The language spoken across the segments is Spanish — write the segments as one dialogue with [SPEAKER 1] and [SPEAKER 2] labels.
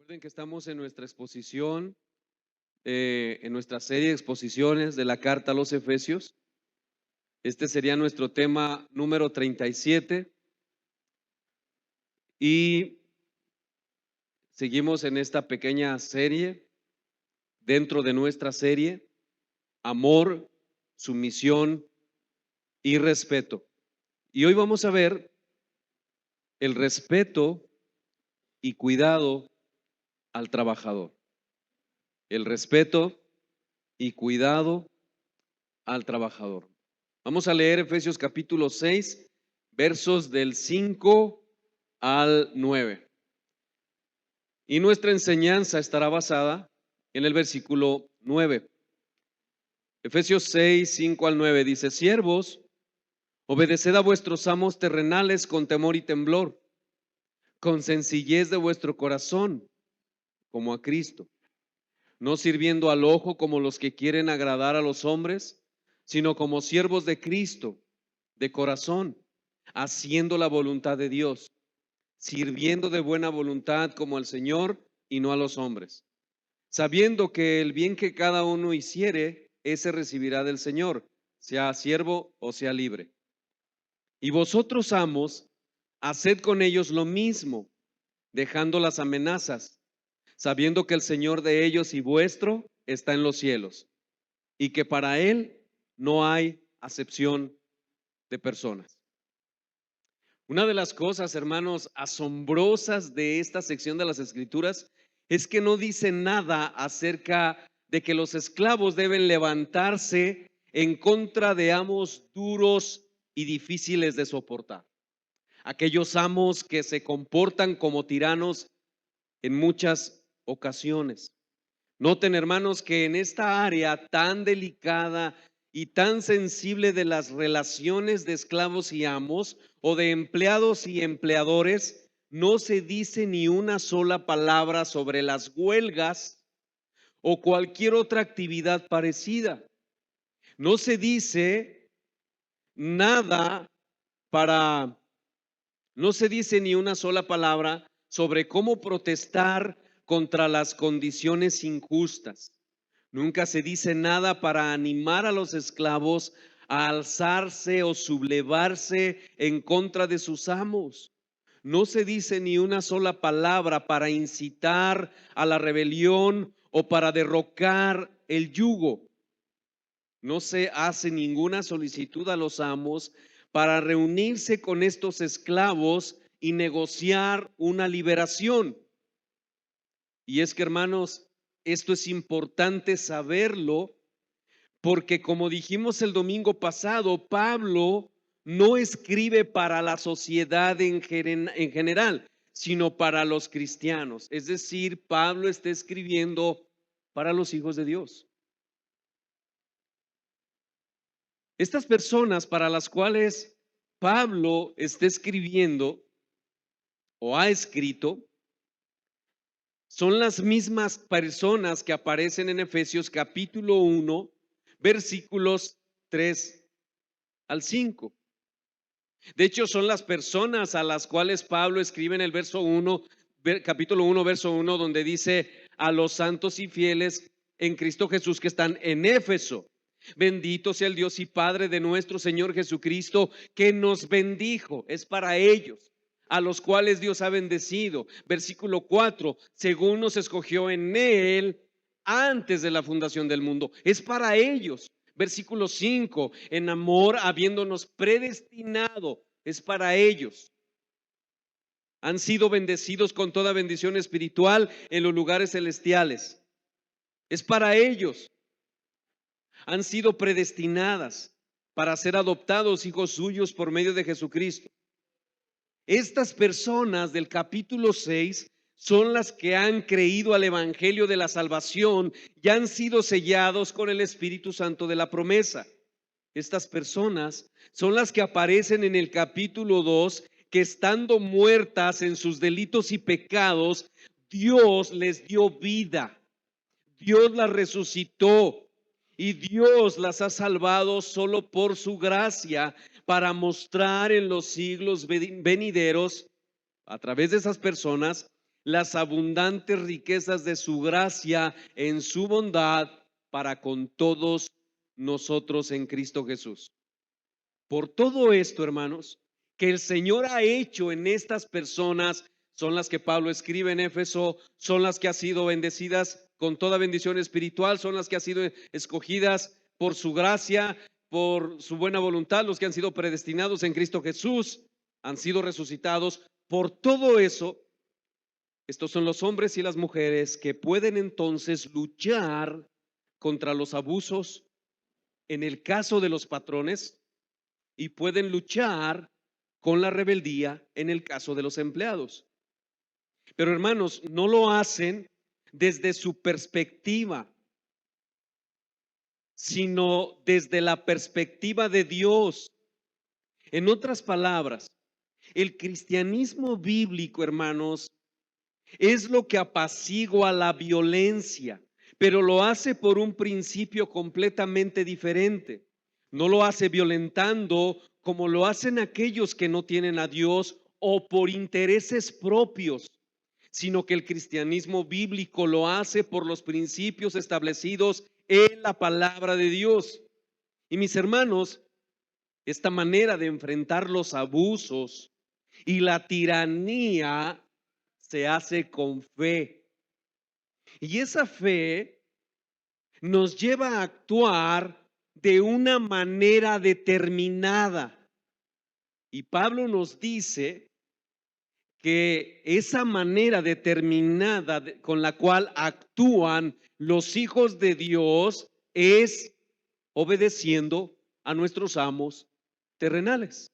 [SPEAKER 1] Recuerden que estamos en nuestra exposición, en nuestra serie de exposiciones de la carta a los Efesios. Este sería nuestro tema número 37 y seguimos en esta pequeña serie, dentro de nuestra serie, amor, sumisión y respeto. Y hoy vamos a ver el respeto y cuidado al trabajador. El respeto y cuidado al trabajador. Vamos a leer Efesios capítulo 6, versos del 5 al 9. Y nuestra enseñanza estará basada en el versículo 9. Efesios 6, 5 al 9 dice: Siervos, obedeced a vuestros amos terrenales con temor y temblor, con sencillez de vuestro corazón, como a Cristo, no sirviendo al ojo como los que quieren agradar a los hombres, sino como siervos de Cristo, de corazón, haciendo la voluntad de Dios, sirviendo de buena voluntad como al Señor y no a los hombres, sabiendo que el bien que cada uno hiciere, ese recibirá del Señor, sea siervo o sea libre. Y vosotros, amos, haced con ellos lo mismo, dejando las amenazas, sabiendo que el Señor de ellos y vuestro está en los cielos, y que para Él no hay acepción de personas. Una de las cosas, hermanos, asombrosas de esta sección de las Escrituras es que no dice nada acerca de que los esclavos deben levantarse en contra de amos duros y difíciles de soportar. Aquellos amos que se comportan como tiranos en muchas ocasiones. Noten, hermanos, que en esta área tan delicada y tan sensible de las relaciones de esclavos y amos, o de empleados y empleadores, no se dice ni una sola palabra sobre las huelgas o cualquier otra actividad parecida. No se dice nada no se dice ni una sola palabra sobre cómo protestar contra las condiciones injustas. Nunca se dice nada para animar a los esclavos a alzarse o sublevarse en contra de sus amos. No se dice ni una sola palabra para incitar a la rebelión o para derrocar el yugo. No se hace ninguna solicitud a los amos para reunirse con estos esclavos y negociar una liberación. Y es que, hermanos, esto es importante saberlo, porque como dijimos el domingo pasado, Pablo no escribe para la sociedad en general, sino para los cristianos. Es decir, Pablo está escribiendo para los hijos de Dios. Estas personas para las cuales Pablo está escribiendo o ha escrito son las mismas personas que aparecen en Efesios capítulo 1, versículos 3 al 5. De hecho, son las personas a las cuales Pablo escribe en el verso 1, capítulo 1, verso 1, donde dice: a los santos y fieles en Cristo Jesús que están en Éfeso. Bendito sea el Dios y Padre de nuestro Señor Jesucristo, que nos bendijo. Es para ellos, a los cuales Dios ha bendecido. Versículo 4, según nos escogió en Él antes de la fundación del mundo. Es para ellos. Versículo 5, en amor habiéndonos predestinado. Es para ellos. Han sido bendecidos con toda bendición espiritual en los lugares celestiales. Es para ellos. Han sido predestinadas para ser adoptados hijos suyos por medio de Jesucristo. Estas personas del capítulo 6 son las que han creído al evangelio de la salvación y han sido sellados con el Espíritu Santo de la promesa. Estas personas son las que aparecen en el capítulo 2, que estando muertas en sus delitos y pecados, Dios les dio vida. Dios las resucitó. Y Dios las ha salvado solo por su gracia, para mostrar en los siglos venideros, a través de esas personas, las abundantes riquezas de su gracia en su bondad para con todos nosotros en Cristo Jesús. Por todo esto, hermanos, que el Señor ha hecho en estas personas, son las que Pablo escribe en Éfeso, son las que han sido bendecidas con toda bendición espiritual, son las que han sido escogidas por su gracia, por su buena voluntad, los que han sido predestinados en Cristo Jesús, han sido resucitados. Por todo eso, estos son los hombres y las mujeres que pueden entonces luchar contra los abusos en el caso de los patrones y pueden luchar con la rebeldía en el caso de los empleados. Pero hermanos, no lo hacen desde su perspectiva, sino desde la perspectiva de Dios. En otras palabras, el cristianismo bíblico, hermanos, es lo que apacigua la violencia, pero lo hace por un principio completamente diferente. No lo hace violentando como lo hacen aquellos que no tienen a Dios o por intereses propios, sino que el cristianismo bíblico lo hace por los principios establecidos en la palabra de Dios. Y mis hermanos, esta manera de enfrentar los abusos y la tiranía se hace con fe. Y esa fe nos lleva a actuar de una manera determinada. Y Pablo nos dice que esa manera determinada con la cual actúan los hijos de Dios es obedeciendo a nuestros amos terrenales.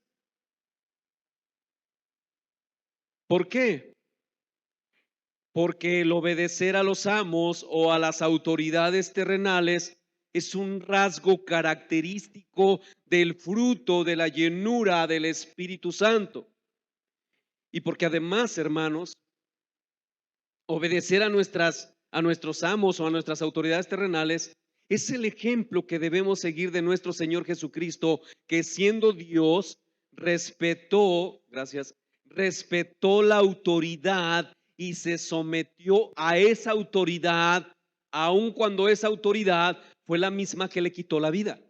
[SPEAKER 1] ¿Por qué? Porque el obedecer a los amos o a las autoridades terrenales es un rasgo característico del fruto de la llenura del Espíritu Santo. Y porque además, hermanos, obedecer a nuestros amos o a nuestras autoridades terrenales es el ejemplo que debemos seguir de nuestro Señor Jesucristo, que siendo Dios respetó la autoridad y se sometió a esa autoridad, aun cuando esa autoridad fue la misma que le quitó la vida.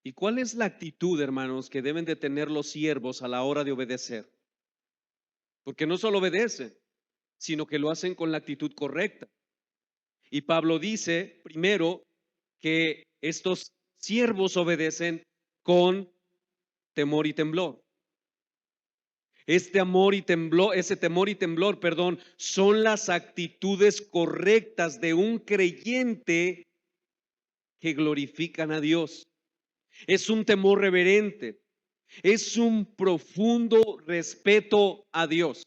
[SPEAKER 1] ¿Y cuál es la actitud, hermanos, que deben de tener los siervos a la hora de obedecer? Porque no solo obedecen, sino que lo hacen con la actitud correcta. Y Pablo dice primero que estos siervos obedecen con temor y temblor. Ese temor y temblor, perdón, son las actitudes correctas de un creyente que glorifican a Dios. Es un temor reverente, es un profundo respeto a Dios.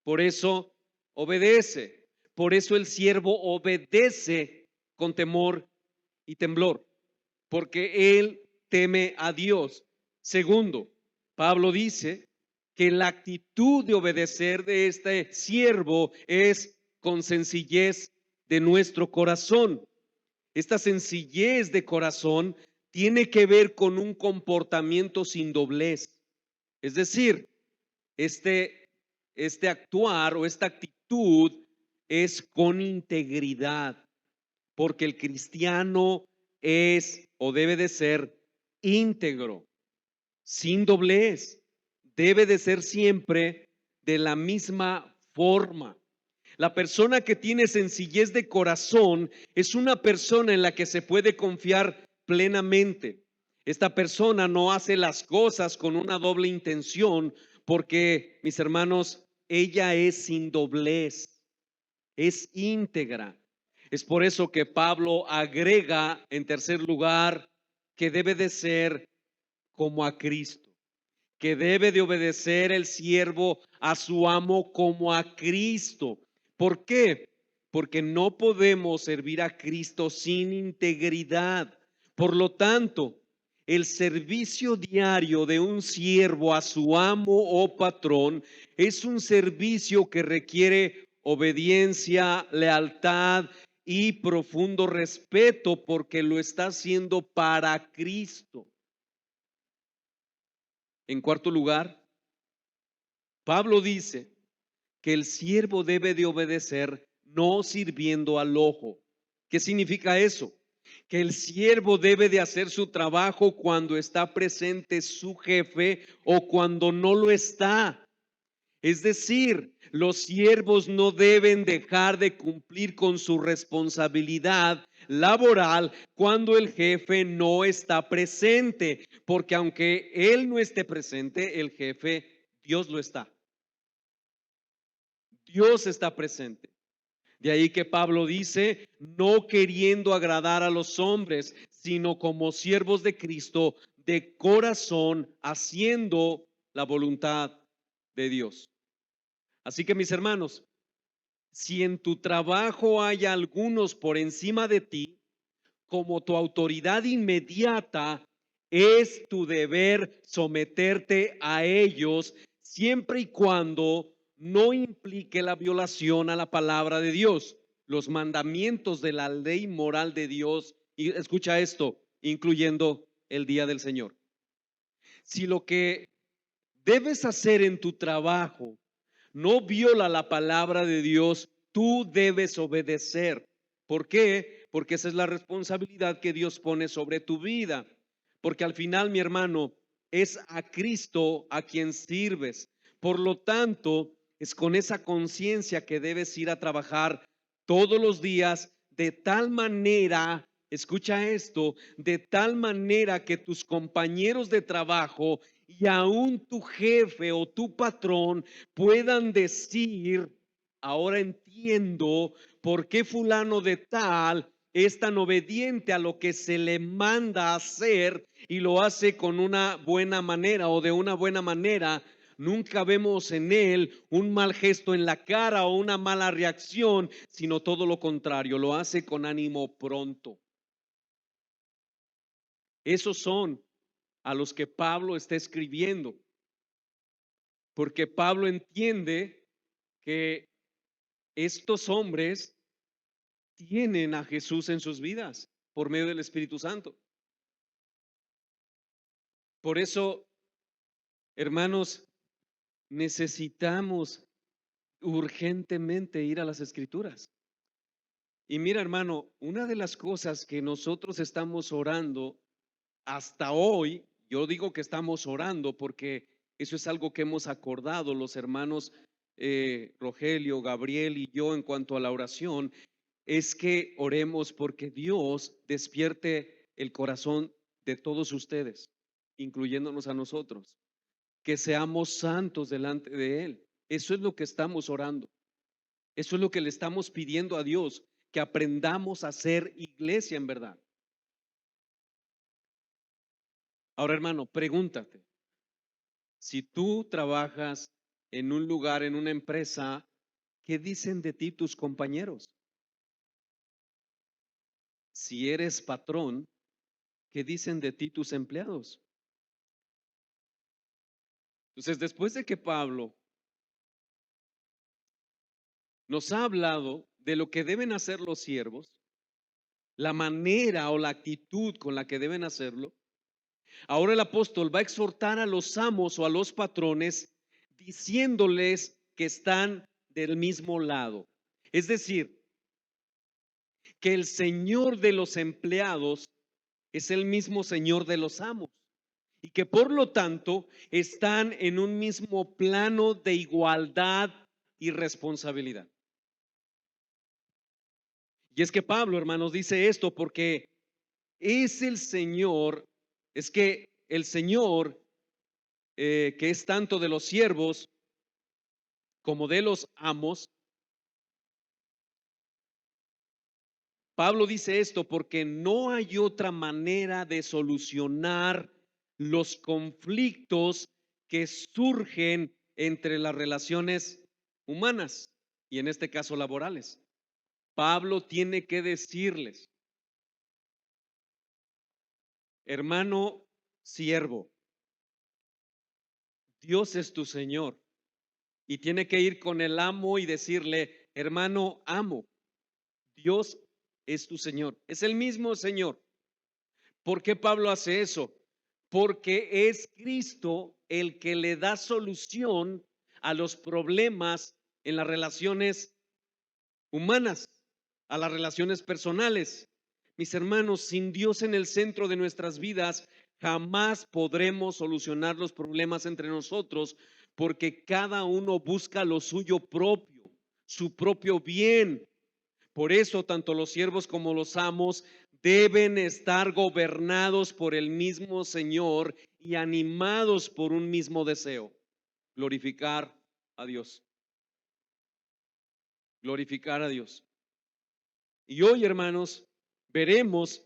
[SPEAKER 1] Por eso obedece, por eso el siervo obedece con temor y temblor, porque él teme a Dios. Segundo, Pablo dice que la actitud de obedecer de este siervo es con sencillez de nuestro corazón. Esta sencillez de corazón tiene que ver con un comportamiento sin doblez. Es decir, este actuar o esta actitud es con integridad, porque el cristiano es o debe de ser íntegro, sin doblez, debe de ser siempre de la misma forma. La persona que tiene sencillez de corazón es una persona en la que se puede confiar plenamente. Esta persona no hace las cosas con una doble intención porque, mis hermanos, ella es sin doblez, es íntegra. Es por eso que Pablo agrega en tercer lugar que debe de ser como a Cristo, que debe de obedecer el siervo a su amo como a Cristo. ¿Por qué? Porque no podemos servir a Cristo sin integridad. Por lo tanto, el servicio diario de un siervo a su amo o patrón es un servicio que requiere obediencia, lealtad y profundo respeto porque lo está haciendo para Cristo. En cuarto lugar, Pablo dice que el siervo debe de obedecer no sirviendo al ojo. ¿Qué significa eso? Que el siervo debe de hacer su trabajo cuando está presente su jefe o cuando no lo está. Es decir, los siervos no deben dejar de cumplir con su responsabilidad laboral cuando el jefe no está presente, porque aunque él no esté presente, el jefe, Dios lo está. Dios está presente. De ahí que Pablo dice, no queriendo agradar a los hombres, sino como siervos de Cristo, de corazón, haciendo la voluntad de Dios. Así que mis hermanos, si en tu trabajo hay algunos por encima de ti, como tu autoridad inmediata, es tu deber someterte a ellos siempre y cuando no implique la violación a la palabra de Dios, los mandamientos de la ley moral de Dios. Y escucha esto, incluyendo el día del Señor. Si lo que debes hacer en tu trabajo no viola la palabra de Dios, tú debes obedecer. ¿Por qué? Porque esa es la responsabilidad que Dios pone sobre tu vida. Porque al final, mi hermano, es a Cristo a quien sirves. Por lo tanto, es con esa conciencia que debes ir a trabajar todos los días de tal manera, escucha esto, de tal manera que tus compañeros de trabajo y aún tu jefe o tu patrón puedan decir, ahora entiendo por qué fulano de tal es tan obediente a lo que se le manda hacer y lo hace con una buena manera o de una buena manera. Nunca vemos en él un mal gesto en la cara o una mala reacción, sino todo lo contrario, lo hace con ánimo pronto. Esos son a los que Pablo está escribiendo, porque Pablo entiende que estos hombres tienen a Jesús en sus vidas por medio del Espíritu Santo. Por eso, hermanos, necesitamos urgentemente ir a las Escrituras. Y mira, hermano, una de las cosas que nosotros estamos orando hasta hoy, yo digo que estamos orando porque eso es algo que hemos acordado los hermanos Rogelio, Gabriel y yo en cuanto a la oración, es que oremos porque Dios despierte el corazón de todos ustedes, incluyéndonos a nosotros, que seamos santos delante de Él. Eso es lo que estamos orando. Eso es lo que le estamos pidiendo a Dios, que aprendamos a ser iglesia en verdad. Ahora, hermano, pregúntate, si tú trabajas en un lugar, en una empresa, ¿qué dicen de ti tus compañeros? Si eres patrón, ¿qué dicen de ti tus empleados? Entonces, después de que Pablo nos ha hablado de lo que deben hacer los siervos, la manera o la actitud con la que deben hacerlo, ahora el apóstol va a exhortar a los amos o a los patrones diciéndoles que están del mismo lado. Es decir, que el señor de los empleados es el mismo señor de los amos y que por lo tanto están en un mismo plano de igualdad y responsabilidad. Y es que Pablo, hermanos, dice esto porque es el Señor, es que el Señor, que es tanto de los siervos como de los amos, Pablo dice esto porque no hay otra manera de solucionar los conflictos que surgen entre las relaciones humanas y en este caso laborales. Pablo tiene que decirles, hermano siervo, Dios es tu Señor. Y tiene que ir con el amo y decirle, hermano amo, Dios es tu Señor. Es el mismo Señor. ¿Por qué Pablo hace eso? porque es Cristo el que le da solución a los problemas en las relaciones humanas, a las relaciones personales. Mis hermanos, sin Dios en el centro de nuestras vidas, jamás podremos solucionar los problemas entre nosotros, porque cada uno busca lo suyo propio, su propio bien. Por eso, tanto los siervos como los amos deben estar gobernados por el mismo Señor y animados por un mismo deseo: glorificar a Dios, glorificar a Dios. Y hoy, hermanos, veremos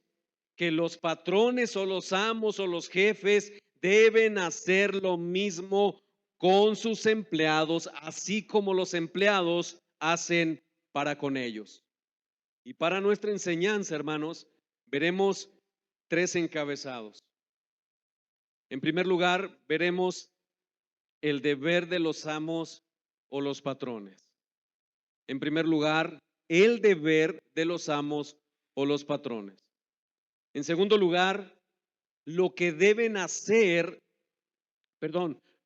[SPEAKER 1] que los patrones o los amos o los jefes deben hacer lo mismo con sus empleados, así como los empleados hacen para con ellos. Y para nuestra enseñanza, hermanos, veremos tres encabezados. En primer lugar, veremos el deber de los amos o los patrones. En primer lugar, el deber de los amos o los patrones. En segundo lugar, lo que deben hacer,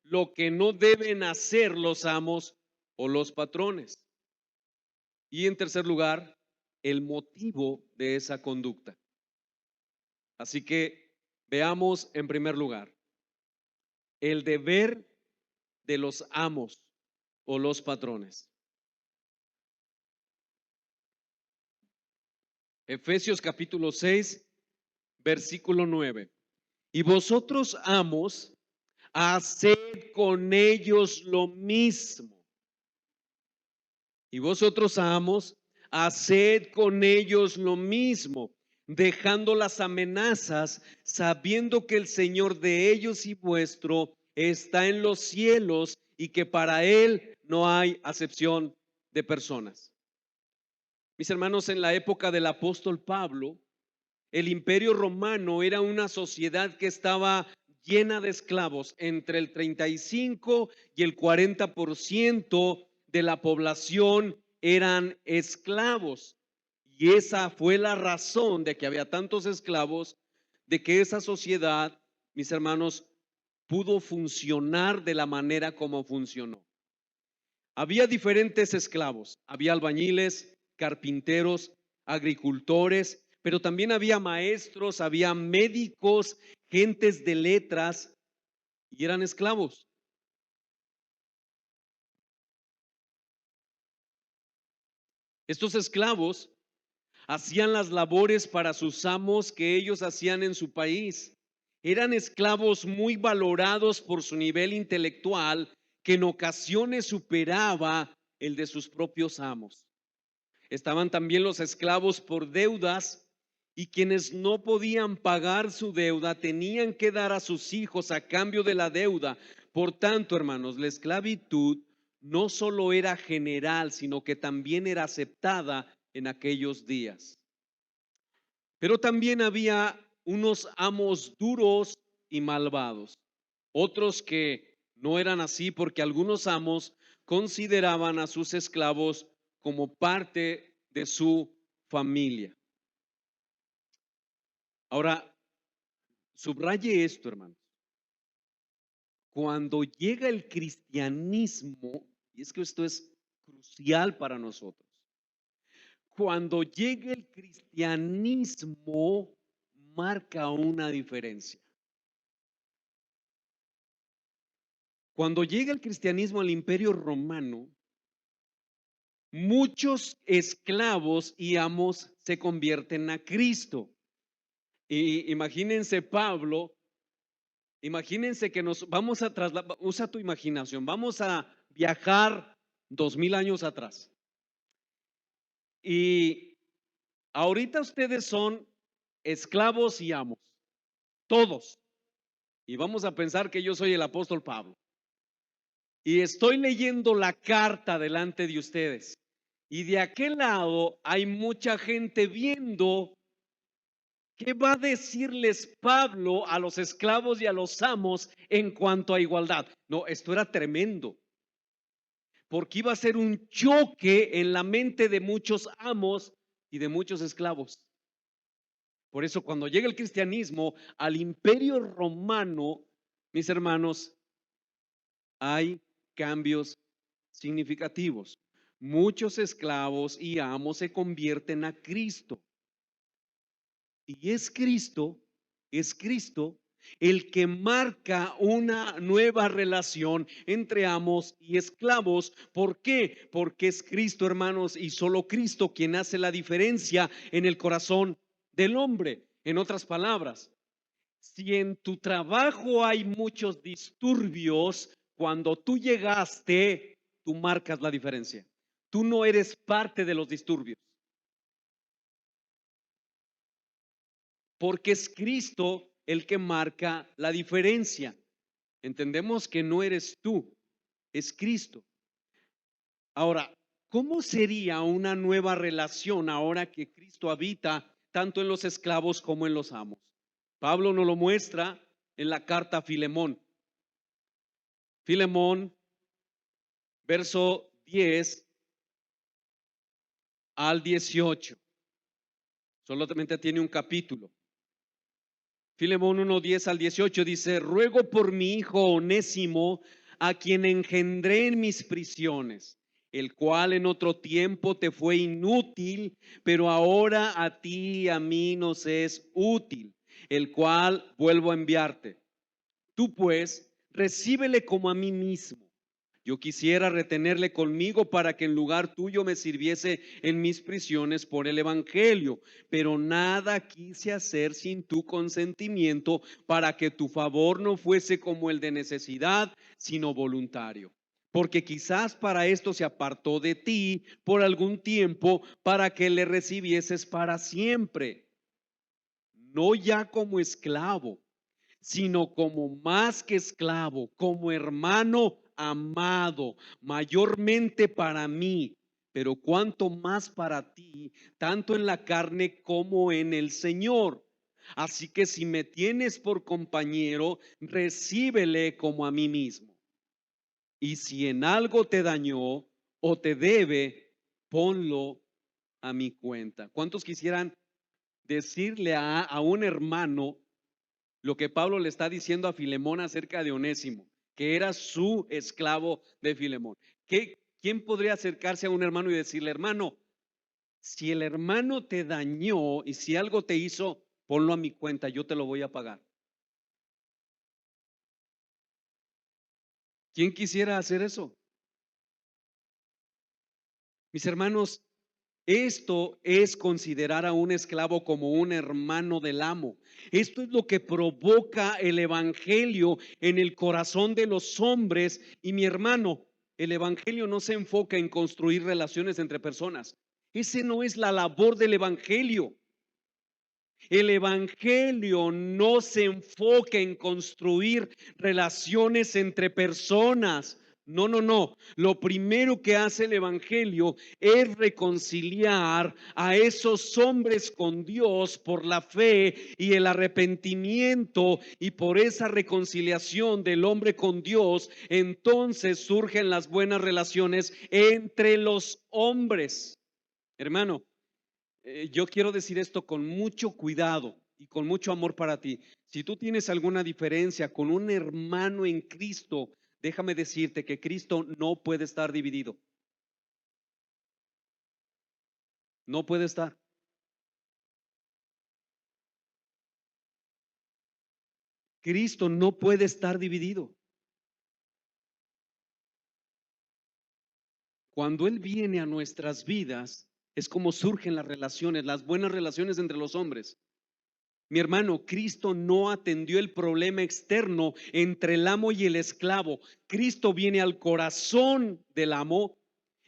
[SPEAKER 1] lo que no deben hacer los amos o los patrones. Y en tercer lugar, el motivo de esa conducta. Así que veamos en primer lugar el deber de los amos o los patrones. Efesios capítulo 6, versículo 9. Y vosotros, amos, haced con ellos lo mismo. Y vosotros, amos, haced con ellos lo mismo, dejando las amenazas, sabiendo que el Señor de ellos y vuestro está en los cielos y que para Él no hay acepción de personas. Mis hermanos, en la época del apóstol Pablo, el Imperio Romano era una sociedad que estaba llena de esclavos. Entre el 35 y el 40% de la población eran esclavos. Y esa fue la razón de que había tantos esclavos, de que esa sociedad, mis hermanos, pudo funcionar de la manera como funcionó. Había diferentes esclavos, había albañiles, carpinteros, agricultores, pero también había maestros, había médicos, gentes de letras, y eran esclavos. Estos esclavos hacían las labores para sus amos que ellos hacían en su país. Eran esclavos muy valorados por su nivel intelectual, que en ocasiones superaba el de sus propios amos. Estaban también los esclavos por deudas, y quienes no podían pagar su deuda tenían que dar a sus hijos a cambio de la deuda. Por tanto, hermanos, la esclavitud no solo era general, sino que también era aceptada en aquellos días. Pero también había unos amos duros y malvados, otros que no eran así, porque algunos amos consideraban a sus esclavos como parte de su familia. Ahora, subraye esto, hermanos. Cuando llega el cristianismo, y es que esto es crucial para nosotros, cuando llega el cristianismo, marca una diferencia. Cuando llega el cristianismo al Imperio Romano, muchos esclavos y amos se convierten a Cristo. Y imagínense Pablo, imagínense que nos vamos a trasladar, usa tu imaginación, vamos a viajar 2000 años atrás. Y ahorita ustedes son esclavos y amos, todos. Y vamos a pensar que yo soy el apóstol Pablo. Y estoy leyendo la carta delante de ustedes. Y de aquel lado hay mucha gente viendo qué va a decirles Pablo a los esclavos y a los amos en cuanto a igualdad. No, esto era tremendo, porque iba a ser un choque en la mente de muchos amos y de muchos esclavos. Por eso cuando llega el cristianismo al imperio romano, mis hermanos, hay cambios significativos. Muchos esclavos y amos se convierten a Cristo. Y es Cristo el que marca una nueva relación entre amos y esclavos. ¿Por qué? Porque es Cristo, hermanos, y solo Cristo quien hace la diferencia en el corazón del hombre. En otras palabras, si en tu trabajo hay muchos disturbios, cuando tú llegaste, tú marcas la diferencia. Tú no eres parte de los disturbios, porque es Cristo el que marca la diferencia. Entendemos que no eres tú, es Cristo. Ahora, ¿cómo sería una nueva relación ahora que Cristo habita tanto en los esclavos como en los amos? Pablo nos lo muestra en la carta a Filemón. Filemón, verso 10 al 18. Solamente tiene un capítulo. Filemón 1, 10 al 18 dice: ruego por mi hijo Onésimo, a quien engendré en mis prisiones, el cual en otro tiempo te fue inútil, pero ahora a ti y a mí nos es útil, el cual vuelvo a enviarte. Tú pues, recíbele como a mí mismo. Yo quisiera retenerle conmigo para que en lugar tuyo me sirviese en mis prisiones por el evangelio, pero nada quise hacer sin tu consentimiento, para que tu favor no fuese como el de necesidad, sino voluntario. Porque quizás para esto se apartó de ti por algún tiempo, para que le recibieses para siempre, no ya como esclavo, sino como más que esclavo, como hermano amado, mayormente para mí, pero cuanto más para ti, tanto en la carne como en el Señor. Así que si me tienes por compañero, recíbele como a mí mismo. Y si en algo te dañó o te debe, ponlo a mi cuenta. ¿Cuántos quisieran decirle a un hermano lo que Pablo le está diciendo a Filemón acerca de Onésimo, que era su esclavo de Filemón? ¿Quién podría acercarse a un hermano y decirle: hermano, si el hermano te dañó y si algo te hizo, ponlo a mi cuenta, yo te lo voy a pagar? ¿Quién quisiera hacer eso? Mis hermanos, esto es considerar a un esclavo como un hermano del amo. Esto es lo que provoca el evangelio en el corazón de los hombres. Y mi hermano, el evangelio no se enfoca en construir relaciones entre personas. Ese no es la labor del evangelio. El evangelio no se enfoca en construir relaciones entre personas. No, no, no. Lo primero que hace el evangelio es reconciliar a esos hombres con Dios por la fe y el arrepentimiento, y por esa reconciliación del hombre con Dios, entonces surgen las buenas relaciones entre los hombres. Hermano, yo quiero decir esto con mucho cuidado y con mucho amor para ti. Si tú tienes alguna diferencia con un hermano en Cristo, déjame decirte que Cristo no puede estar dividido. No puede estar. Cristo no puede estar dividido. Cuando Él viene a nuestras vidas, es como surgen las relaciones, las buenas relaciones entre los hombres. Mi hermano, Cristo no atendió el problema externo entre el amo y el esclavo. Cristo viene al corazón del amo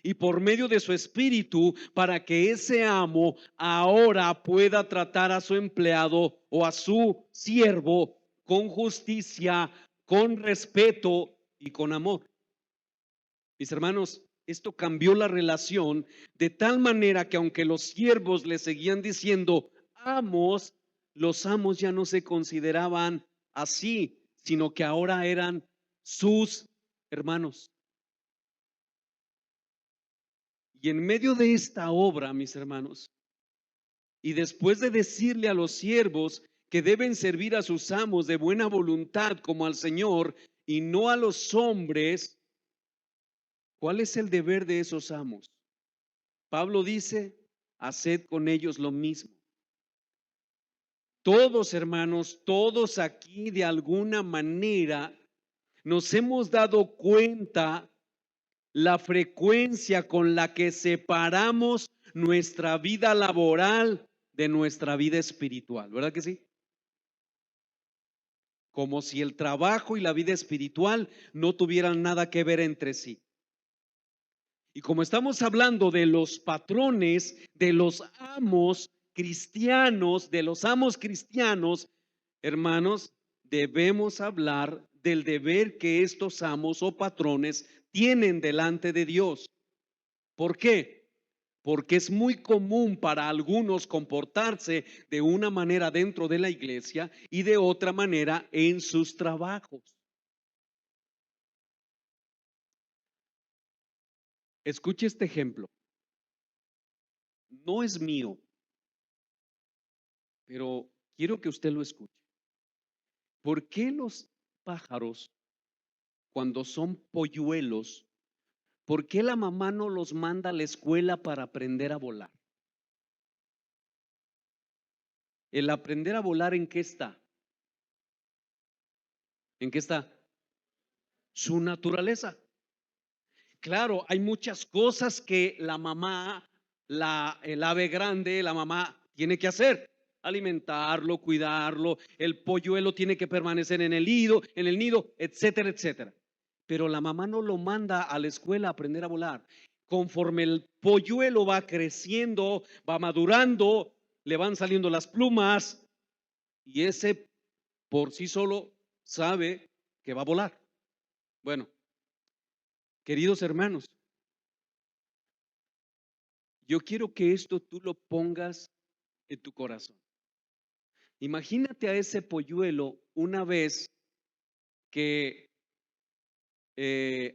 [SPEAKER 1] y por medio de su espíritu, para que ese amo ahora pueda tratar a su empleado o a su siervo con justicia, con respeto y con amor. Mis hermanos, esto cambió la relación de tal manera que aunque los siervos le seguían diciendo amos, los amos ya no se consideraban así, sino que ahora eran sus hermanos. Y en medio de esta obra, mis hermanos, Y después de decirle a los siervos que deben servir a sus amos de buena voluntad como al Señor y no a los hombres, ¿cuál es el deber de esos amos? Pablo dice, haced con ellos lo mismo. Todos, hermanos, todos aquí de alguna manera nos hemos dado cuenta la frecuencia con la que separamos nuestra vida laboral de nuestra vida espiritual, ¿verdad que sí? Como si el trabajo y la vida espiritual no tuvieran nada que ver entre sí. Y como estamos hablando de los patrones, de los amos cristianos, hermanos, debemos hablar del deber que estos amos o patrones tienen delante de Dios. ¿Por qué? Porque es muy común para algunos comportarse de una manera dentro de la iglesia y de otra manera en sus trabajos. Escuche este ejemplo. No es mío, pero quiero que usted lo escuche. ¿Por qué los pájaros, cuando son polluelos, por qué la mamá no los manda a la escuela para aprender a volar? ¿El aprender a volar en qué está? ¿En qué está? Su naturaleza. Claro, hay muchas cosas que la mamá, el ave grande, la mamá tiene que hacer. Alimentarlo, cuidarlo, el polluelo tiene que permanecer en el nido, etcétera, etcétera. Pero la mamá no lo manda a la escuela a aprender a volar. Conforme el polluelo va creciendo, va madurando, le van saliendo las plumas y ese por sí solo sabe que va a volar. Bueno, queridos hermanos, yo quiero que esto tú lo pongas en tu corazón. Imagínate a ese polluelo una vez que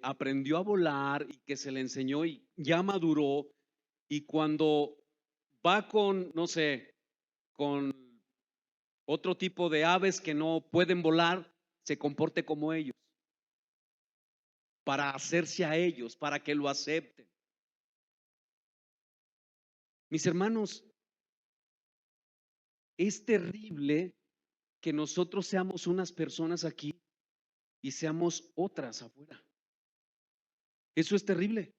[SPEAKER 1] aprendió a volar y que se le enseñó y ya maduró, y cuando va con, no sé, con otro tipo de aves que no pueden volar, se comporte como ellos, para hacerse a ellos, para que lo acepten. Mis hermanos, es terrible que nosotros seamos unas personas aquí y seamos otras afuera. Eso es terrible.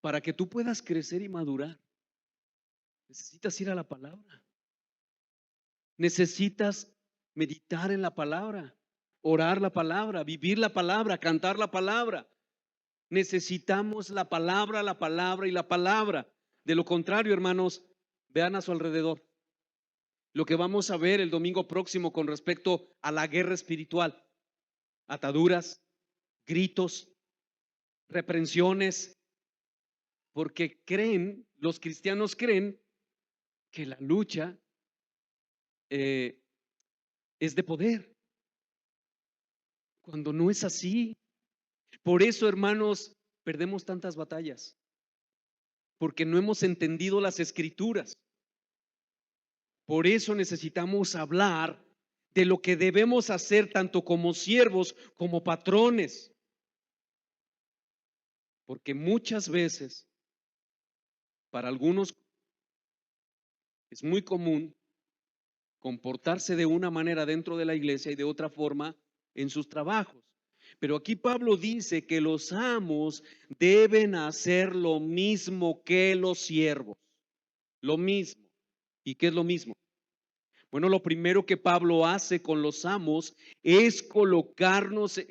[SPEAKER 1] Para que tú puedas crecer y madurar, necesitas ir a la palabra. Necesitas meditar en la palabra, orar la palabra, vivir la palabra, cantar la palabra. Necesitamos la palabra y la palabra. De lo contrario, hermanos, vean a su alrededor lo que vamos a ver el domingo próximo con respecto a la guerra espiritual. Ataduras, gritos, reprensiones, porque los cristianos creen que la lucha es de poder, cuando no es así. Por eso, hermanos, perdemos tantas batallas, porque no hemos entendido las escrituras. Por eso necesitamos hablar de lo que debemos hacer tanto como siervos como patrones, porque muchas veces para algunos es muy común comportarse de una manera dentro de la iglesia y de otra forma en sus trabajos. Pero aquí Pablo dice que los amos deben hacer lo mismo que los siervos. Lo mismo. ¿Y qué es lo mismo? Bueno, lo primero que Pablo hace con los amos es colocarlos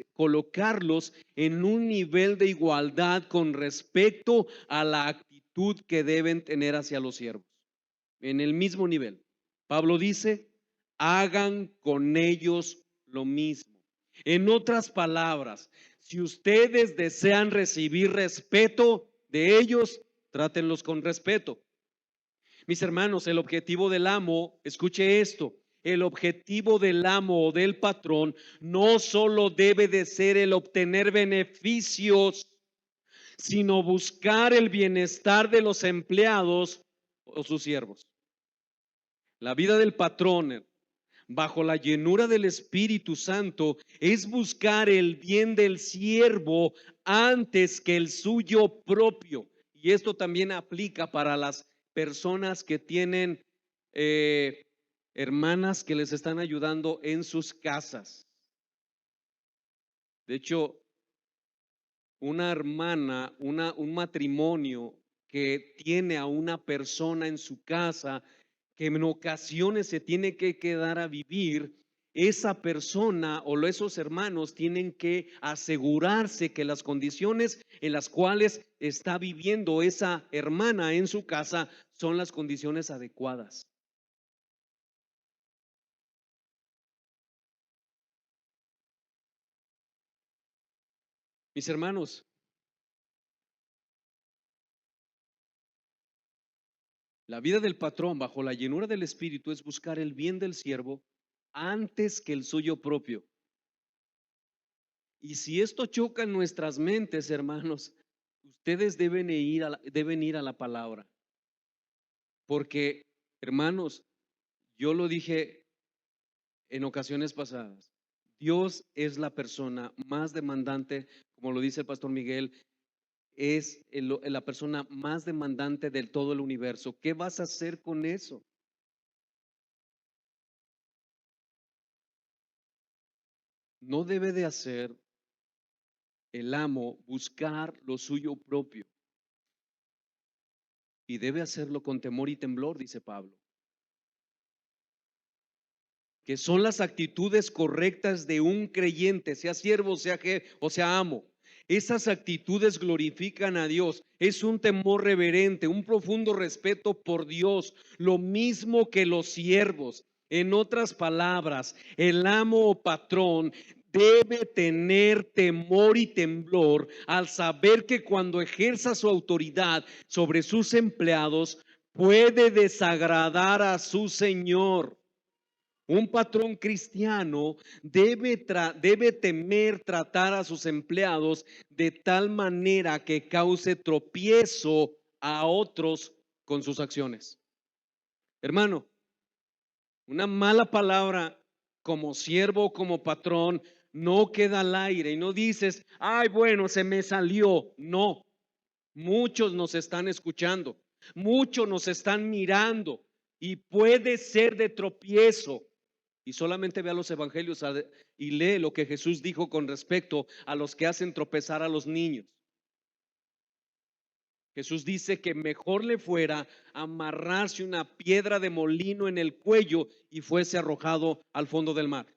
[SPEAKER 1] en un nivel de igualdad con respecto a la actitud que deben tener hacia los siervos. En el mismo nivel. Pablo dice, hagan con ellos lo mismo. En otras palabras, si ustedes desean recibir respeto de ellos, trátenlos con respeto. Mis hermanos, el objetivo del amo, escuche esto, el objetivo del amo o del patrón no solo debe de ser el obtener beneficios, sino buscar el bienestar de los empleados o sus siervos. La vida del patrón, bajo la llenura del Espíritu Santo, es buscar el bien del siervo antes que el suyo propio. Y esto también aplica para las personas que tienen hermanas que les están ayudando en sus casas. De hecho, una hermana, un matrimonio que tiene a una persona en su casa que en ocasiones se tiene que quedar a vivir, esa persona o esos hermanos tienen que asegurarse que las condiciones en las cuales está viviendo esa hermana en su casa son las condiciones adecuadas. Mis hermanos, la vida del patrón bajo la llenura del Espíritu es buscar el bien del siervo antes que el suyo propio. Y si esto choca en nuestras mentes, hermanos, ustedes deben ir a la palabra. Porque, hermanos, yo lo dije en ocasiones pasadas, Dios es la persona más demandante, como lo dice el pastor Miguel, es la persona más demandante del todo el universo. ¿Qué vas a hacer con eso? No debe de hacer el amo buscar lo suyo propio y debe hacerlo con temor y temblor, dice Pablo, que son las actitudes correctas de un creyente, sea siervo, sea o sea amo. Esas actitudes glorifican a Dios. Es un temor reverente, un profundo respeto por Dios, lo mismo que los siervos. En otras palabras, el amo o patrón debe tener temor y temblor al saber que cuando ejerza su autoridad sobre sus empleados puede desagradar a su Señor. Un patrón cristiano debe temer tratar a sus empleados de tal manera que cause tropiezo a otros con sus acciones. Hermano, una mala palabra como siervo o como patrón no queda al aire y no dices, ay, bueno, se me salió. No, muchos nos están escuchando, muchos nos están mirando y puede ser de tropiezo. Y solamente vea los evangelios y lee lo que Jesús dijo con respecto a los que hacen tropezar a los niños. Jesús dice que mejor le fuera amarrarse una piedra de molino en el cuello y fuese arrojado al fondo del mar.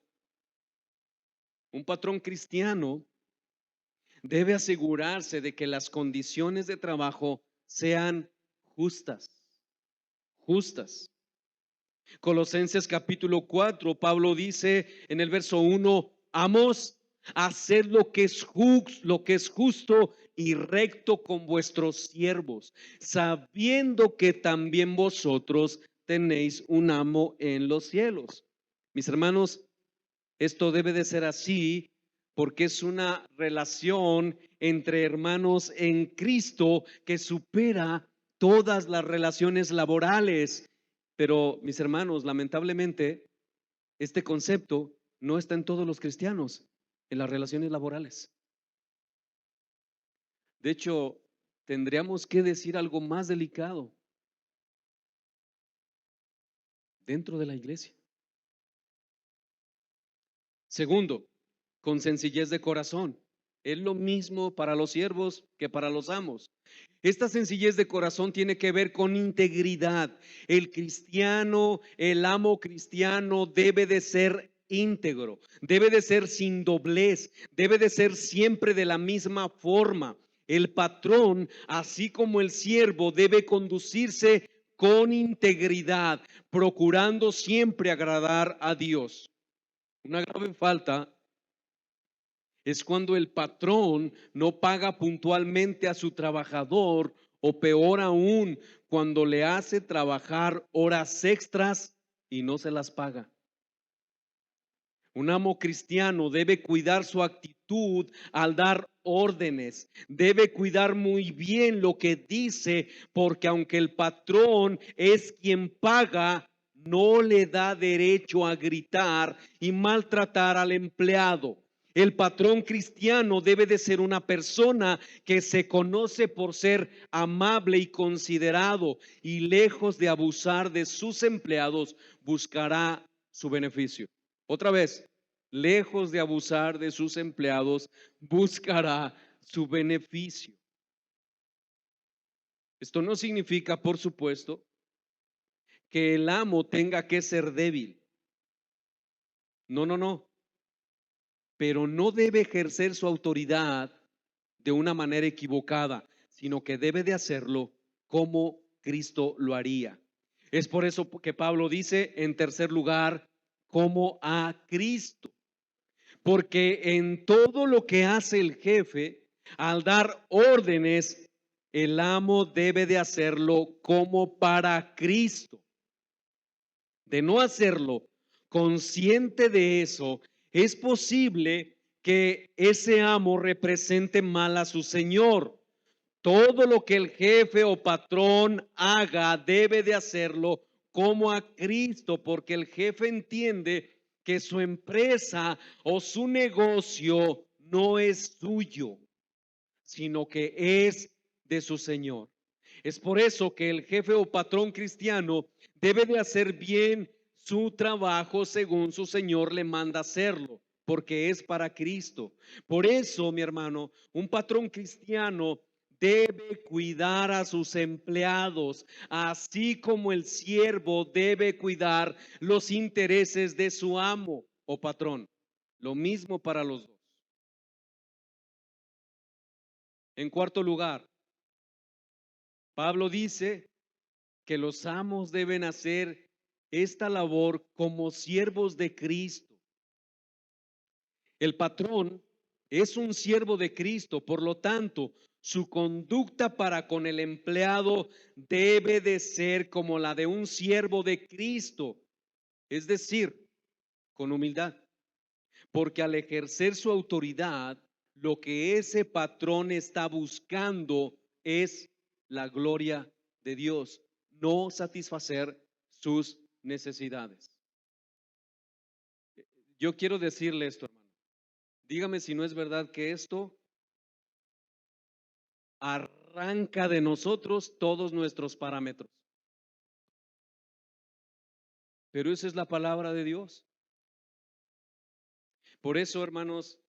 [SPEAKER 1] Un patrón cristiano debe asegurarse de que las condiciones de trabajo sean justas, justas. Colosenses capítulo 4, Pablo dice en el verso 1, amos, haced lo que es justo y recto con vuestros siervos, sabiendo que también vosotros tenéis un amo en los cielos. Mis hermanos, esto debe de ser así porque es una relación entre hermanos en Cristo que supera todas las relaciones laborales. Pero, mis hermanos, lamentablemente, este concepto no está en todos los cristianos, en las relaciones laborales. De hecho, tendríamos que decir algo más delicado dentro de la iglesia. Segundo, con sencillez de corazón. Es lo mismo para los siervos que para los amos. Esta sencillez de corazón tiene que ver con integridad. El cristiano, el amo cristiano debe de ser íntegro, debe de ser sin doblez, debe de ser siempre de la misma forma. El patrón, así como el siervo, debe conducirse con integridad, procurando siempre agradar a Dios. Una grave falta es cuando el patrón no paga puntualmente a su trabajador o peor aún, cuando le hace trabajar horas extras y no se las paga. Un amo cristiano debe cuidar su actitud al dar órdenes, debe cuidar muy bien lo que dice, porque aunque el patrón es quien paga, no le da derecho a gritar y maltratar al empleado. El patrón cristiano debe de ser una persona que se conoce por ser amable y considerado, y lejos de abusar de sus empleados, buscará su beneficio. Otra vez, lejos de abusar de sus empleados, buscará su beneficio. Esto no significa, por supuesto, que el amo tenga que ser débil. No, no, no. Pero no debe ejercer su autoridad de una manera equivocada, sino que debe de hacerlo como Cristo lo haría. Es por eso que Pablo dice, en tercer lugar, como a Cristo. Porque en todo lo que hace el jefe, al dar órdenes, el amo debe de hacerlo como para Cristo. De no hacerlo consciente de eso, es posible que ese amo represente mal a su señor. Todo lo que el jefe o patrón haga debe de hacerlo como a Cristo, porque el jefe entiende que su empresa o su negocio no es suyo, sino que es de su Señor. Es por eso que el jefe o patrón cristiano debe de hacer bien su trabajo según su Señor le manda hacerlo, porque es para Cristo. Por eso, mi hermano, un patrón cristiano debe cuidar a sus empleados, así como el siervo debe cuidar los intereses de su amo o patrón. Lo mismo para los dos. En cuarto lugar, Pablo dice que los amos deben hacer esta labor como siervos de Cristo. El patrón es un siervo de Cristo, por lo tanto, su conducta para con el empleado debe de ser como la de un siervo de Cristo, es decir, con humildad, porque al ejercer su autoridad, lo que ese patrón está buscando es la gloria de Dios, no satisfacer sus necesidades. Yo quiero decirle esto, hermano. Dígame si no es verdad que esto arranca de nosotros todos nuestros parámetros. Pero esa es la palabra de Dios. Por eso, hermanos,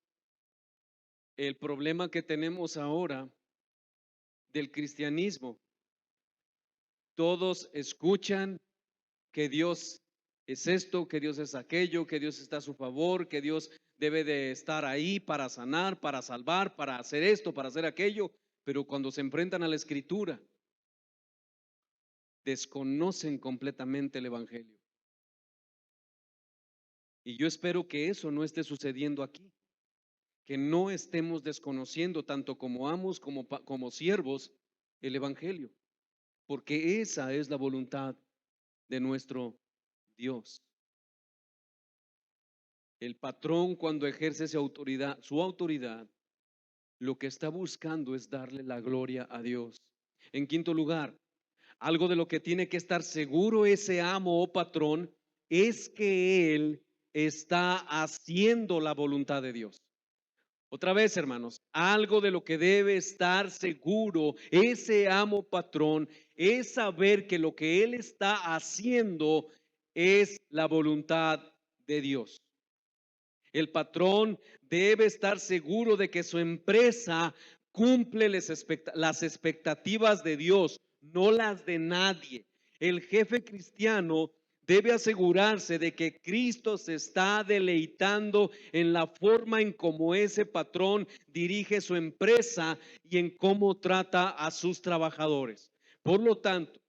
[SPEAKER 1] el problema que tenemos ahora del cristianismo, todos escuchan que Dios es esto, que Dios es aquello, que Dios está a su favor, que Dios debe de estar ahí para sanar, para salvar, para hacer esto, para hacer aquello, pero cuando se enfrentan a la escritura, desconocen completamente el evangelio. Y yo espero que eso no esté sucediendo aquí, que no estemos desconociendo tanto como amos como siervos el evangelio, porque esa es la voluntad de nuestro Dios. El patrón, cuando ejerce su autoridad, lo que está buscando es darle la gloria a Dios. En quinto lugar, algo de lo que tiene que estar seguro ese amo o patrón es que él está haciendo la voluntad de Dios. Otra vez, hermanos, algo de lo que debe estar seguro ese amo patrón es saber que lo que él está haciendo es la voluntad de Dios. El patrón debe estar seguro de que su empresa cumple las expectativas de Dios, no las de nadie. El jefe cristiano debe asegurarse de que Cristo se está deleitando en la forma en cómo ese patrón dirige su empresa y en cómo trata a sus trabajadores. Por lo tanto,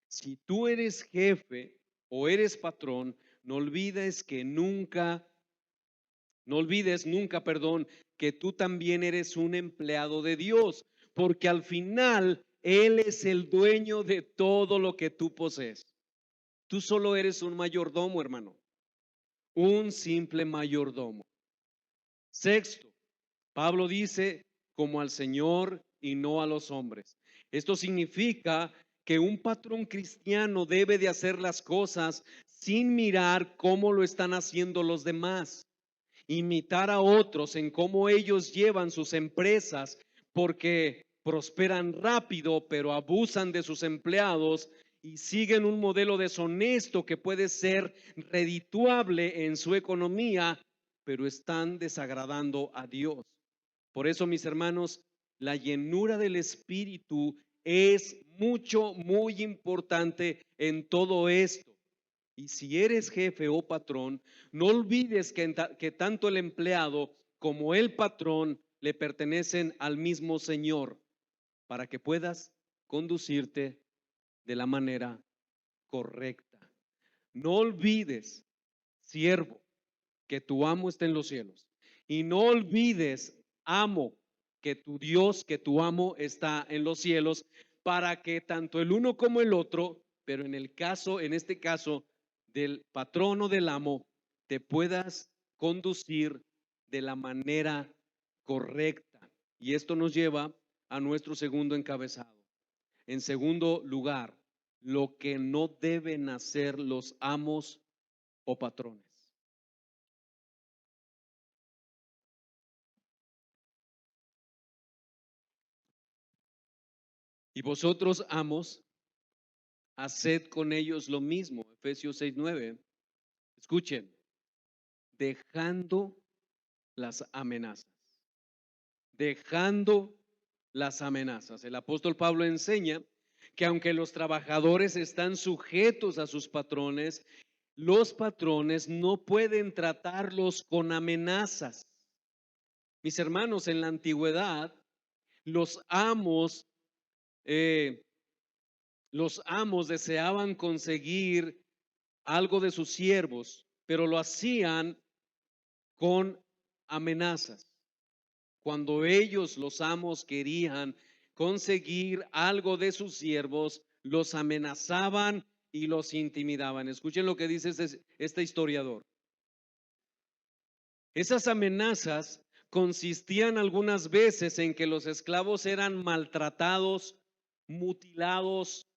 [SPEAKER 1] si tú eres jefe o eres patrón, no olvides nunca, perdón, que tú también eres un empleado de Dios, porque al final Él es el dueño de todo lo que tú posees. Tú solo eres un mayordomo, hermano. un simple mayordomo. Sexto, Pablo dice, como al Señor y no a los hombres. Esto significa que un patrón cristiano debe de hacer las cosas sin mirar cómo lo están haciendo los demás. Imitar a otros en cómo ellos llevan sus empresas, porque prosperan rápido, pero abusan de sus empleados y siguen un modelo deshonesto que puede ser redituable en su economía, pero están desagradando a Dios. Por eso, mis hermanos, la llenura del Espíritu es muy importante en todo esto. Y si eres jefe o patrón, no olvides que tanto el empleado como el patrón le pertenecen al mismo Señor, para que puedas conducirte de la manera correcta. No olvides, siervo, que tu amo está en los cielos. Y no olvides, amo, que tu Dios, que tu amo está en los cielos, para que tanto el uno como el otro, pero en este caso del patrón o del amo, te puedas conducir de la manera correcta. Y esto nos lleva a nuestro segundo encabezado. En segundo lugar, lo que no deben hacer los amos o patrones. Y vosotros, amos, haced con ellos lo mismo. Efesios 6:9. Escuchen, dejando las amenazas. Dejando las amenazas. El apóstol Pablo enseña que aunque los trabajadores están sujetos a sus patrones, los patrones no pueden tratarlos con amenazas. Mis hermanos, en la antigüedad, los amos eh, los amos deseaban conseguir algo de sus siervos, pero lo hacían con amenazas. Cuando ellos, los amos, querían conseguir algo de sus siervos, los amenazaban y los intimidaban. Escuchen lo que dice este historiador. Esas amenazas consistían algunas veces en que los esclavos eran maltratados, mutilados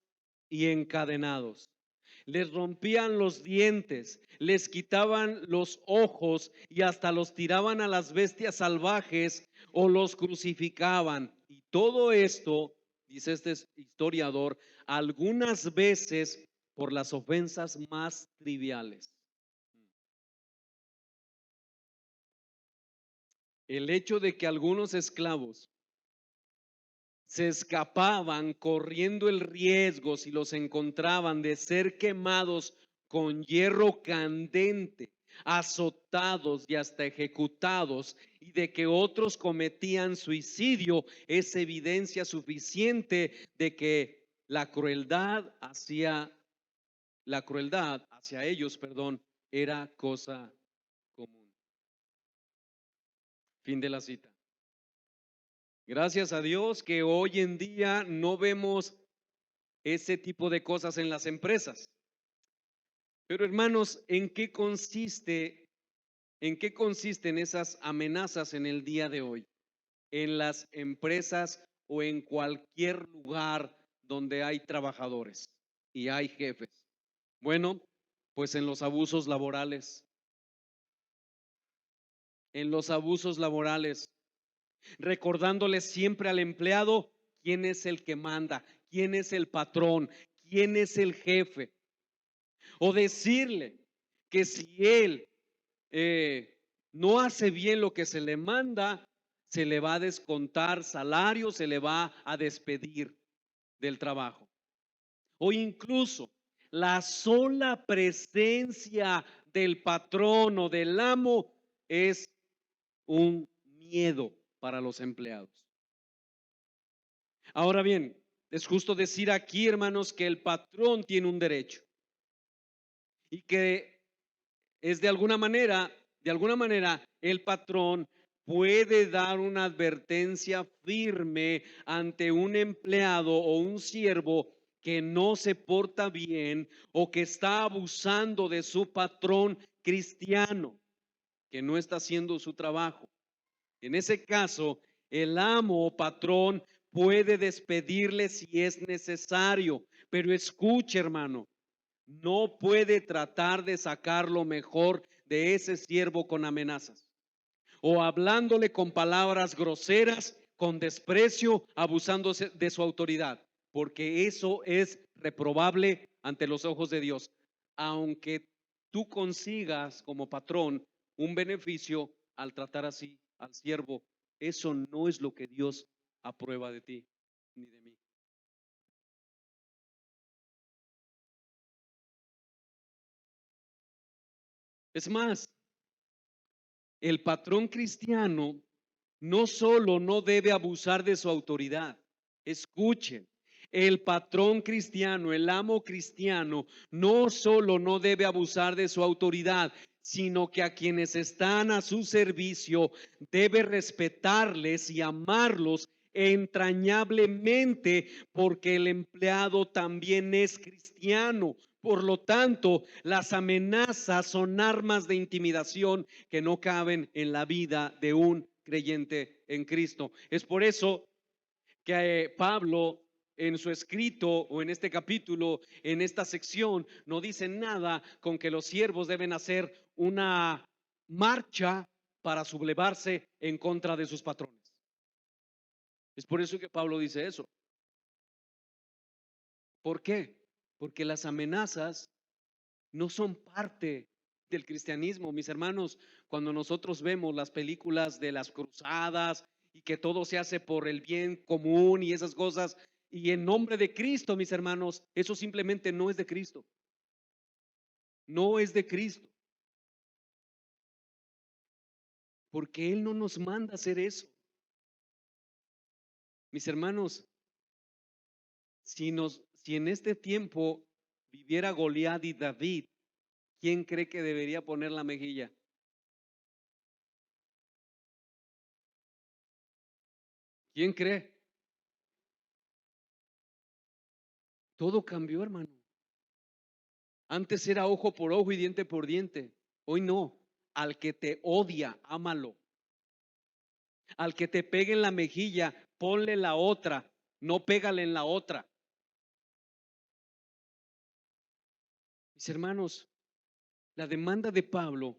[SPEAKER 1] y encadenados. Les rompían los dientes, les quitaban los ojos y hasta los tiraban a las bestias salvajes o los crucificaban. Y todo esto, dice este historiador, algunas veces por las ofensas más triviales. El hecho de que algunos esclavos se escapaban corriendo el riesgo, si los encontraban, de ser quemados con hierro candente, azotados y hasta ejecutados, y de que otros cometían suicidio, es evidencia suficiente de que la crueldad hacia ellos, perdón, era cosa común. Fin de la cita. Gracias a Dios que hoy en día no vemos ese tipo de cosas en las empresas. Pero hermanos, en qué consisten esas amenazas en el día de hoy? En las empresas o en cualquier lugar donde hay trabajadores y hay jefes. Bueno, pues en los abusos laborales, recordándole siempre al empleado quién es el que manda, quién es el patrón, quién es el jefe. O decirle que si él no hace bien lo que se le manda, se le va a descontar salario, se le va a despedir del trabajo. O incluso la sola presencia del patrón o del amo es un miedo para los empleados. Ahora bien, es justo decir aquí, hermanos, que el patrón tiene un derecho y que es de alguna manera, el patrón puede dar una advertencia firme ante un empleado o un siervo que no se porta bien o que está abusando de su patrón, cristiano que no está haciendo su trabajo. En ese caso, el amo o patrón puede despedirle si es necesario, pero escuche, hermano, no puede tratar de sacar lo mejor de ese siervo con amenazas o hablándole con palabras groseras, con desprecio, abusándose de su autoridad, porque eso es reprobable ante los ojos de Dios. Aunque tú consigas como patrón un beneficio al tratar así al siervo, eso no es lo que Dios aprueba de ti ni de mí. Es más, el patrón cristiano no solo no debe abusar de su autoridad. Escuchen, el patrón cristiano, el amo cristiano, no solo no debe abusar de su autoridad, sino que a quienes están a su servicio debe respetarles y amarlos entrañablemente, porque el empleado también es cristiano. Por lo tanto, las amenazas son armas de intimidación que no caben en la vida de un creyente en Cristo. Es por eso que Pablo en su escrito o en este capítulo, en esta sección, no dice nada con que los siervos deben hacer una marcha para sublevarse en contra de sus patrones. Es por eso que Pablo dice eso. ¿Por qué? Porque las amenazas no son parte del cristianismo, mis hermanos. Cuando nosotros vemos las películas de las cruzadas y que todo se hace por el bien común y esas cosas, y en nombre de Cristo, mis hermanos, eso simplemente no es de Cristo. No es de Cristo, porque Él no nos manda a hacer eso. Mis hermanos, si en este tiempo viviera Goliat y David, ¿quién cree que debería poner la mejilla? ¿Quién cree? Todo cambió, hermano. Antes era ojo por ojo y diente por diente. Hoy no. Al que te odia, ámalo. Al que te pegue en la mejilla, ponle la otra. No pégale en la otra. Mis hermanos, la demanda de Pablo,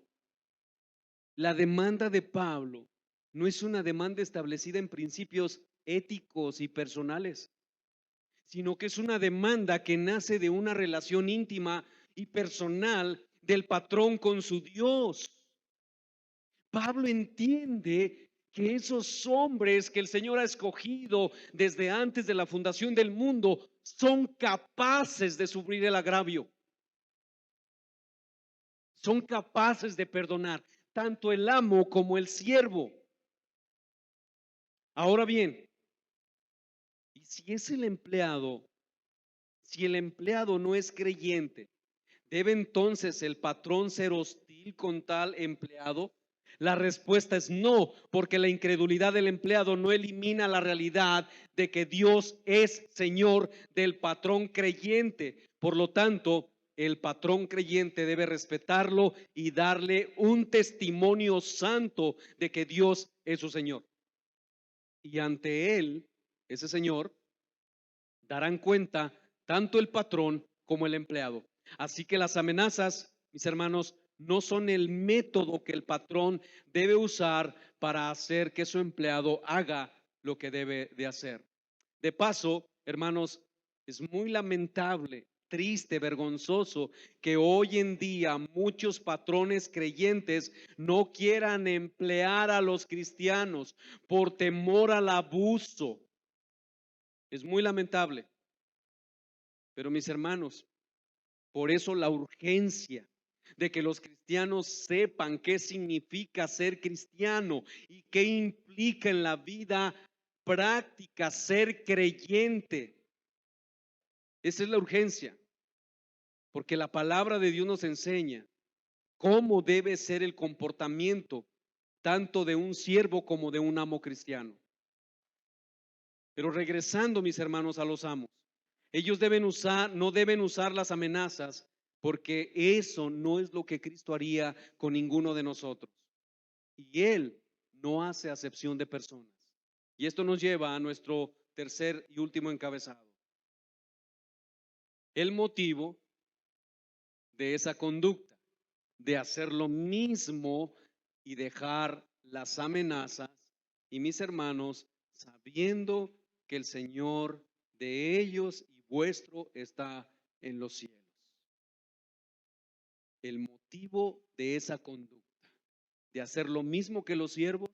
[SPEAKER 1] la demanda de Pablo no es una demanda establecida en principios éticos y personales, sino que es una demanda que nace de una relación íntima y personal del patrón con su Dios. Pablo entiende que esos hombres que el Señor ha escogido desde antes de la fundación del mundo son capaces de sufrir el agravio, son capaces de perdonar, tanto el amo como el siervo. Ahora bien, y si es el empleado, si el empleado no es creyente, ¿debe entonces el patrón ser hostil con tal empleado? La respuesta es no, porque la incredulidad del empleado no elimina la realidad de que Dios es Señor del patrón creyente. Por lo tanto, el patrón creyente debe respetarlo y darle un testimonio santo de que Dios es su Señor. Y ante él, ese Señor, darán cuenta tanto el patrón como el empleado. Así que las amenazas, mis hermanos, no son el método que el patrón debe usar para hacer que su empleado haga lo que debe de hacer. De paso, hermanos, es muy lamentable, triste, vergonzoso que hoy en día muchos patrones creyentes no quieran emplear a los cristianos por temor al abuso. Es muy lamentable. Pero mis hermanos, por eso la urgencia de que los cristianos sepan qué significa ser cristiano y qué implica en la vida práctica ser creyente. Esa es la urgencia, porque la palabra de Dios nos enseña cómo debe ser el comportamiento tanto de un siervo como de un amo cristiano. Pero regresando, mis hermanos, a los amos, ellos no deben usar las amenazas porque eso no es lo que Cristo haría con ninguno de nosotros. Y Él no hace acepción de personas. Y esto nos lleva a nuestro tercer y último encabezado. El motivo de esa conducta, de hacer lo mismo y dejar las amenazas. Y mis hermanos, sabiendo que el Señor de ellos y vuestro está en los cielos. El motivo de esa conducta, de hacer lo mismo que los siervos,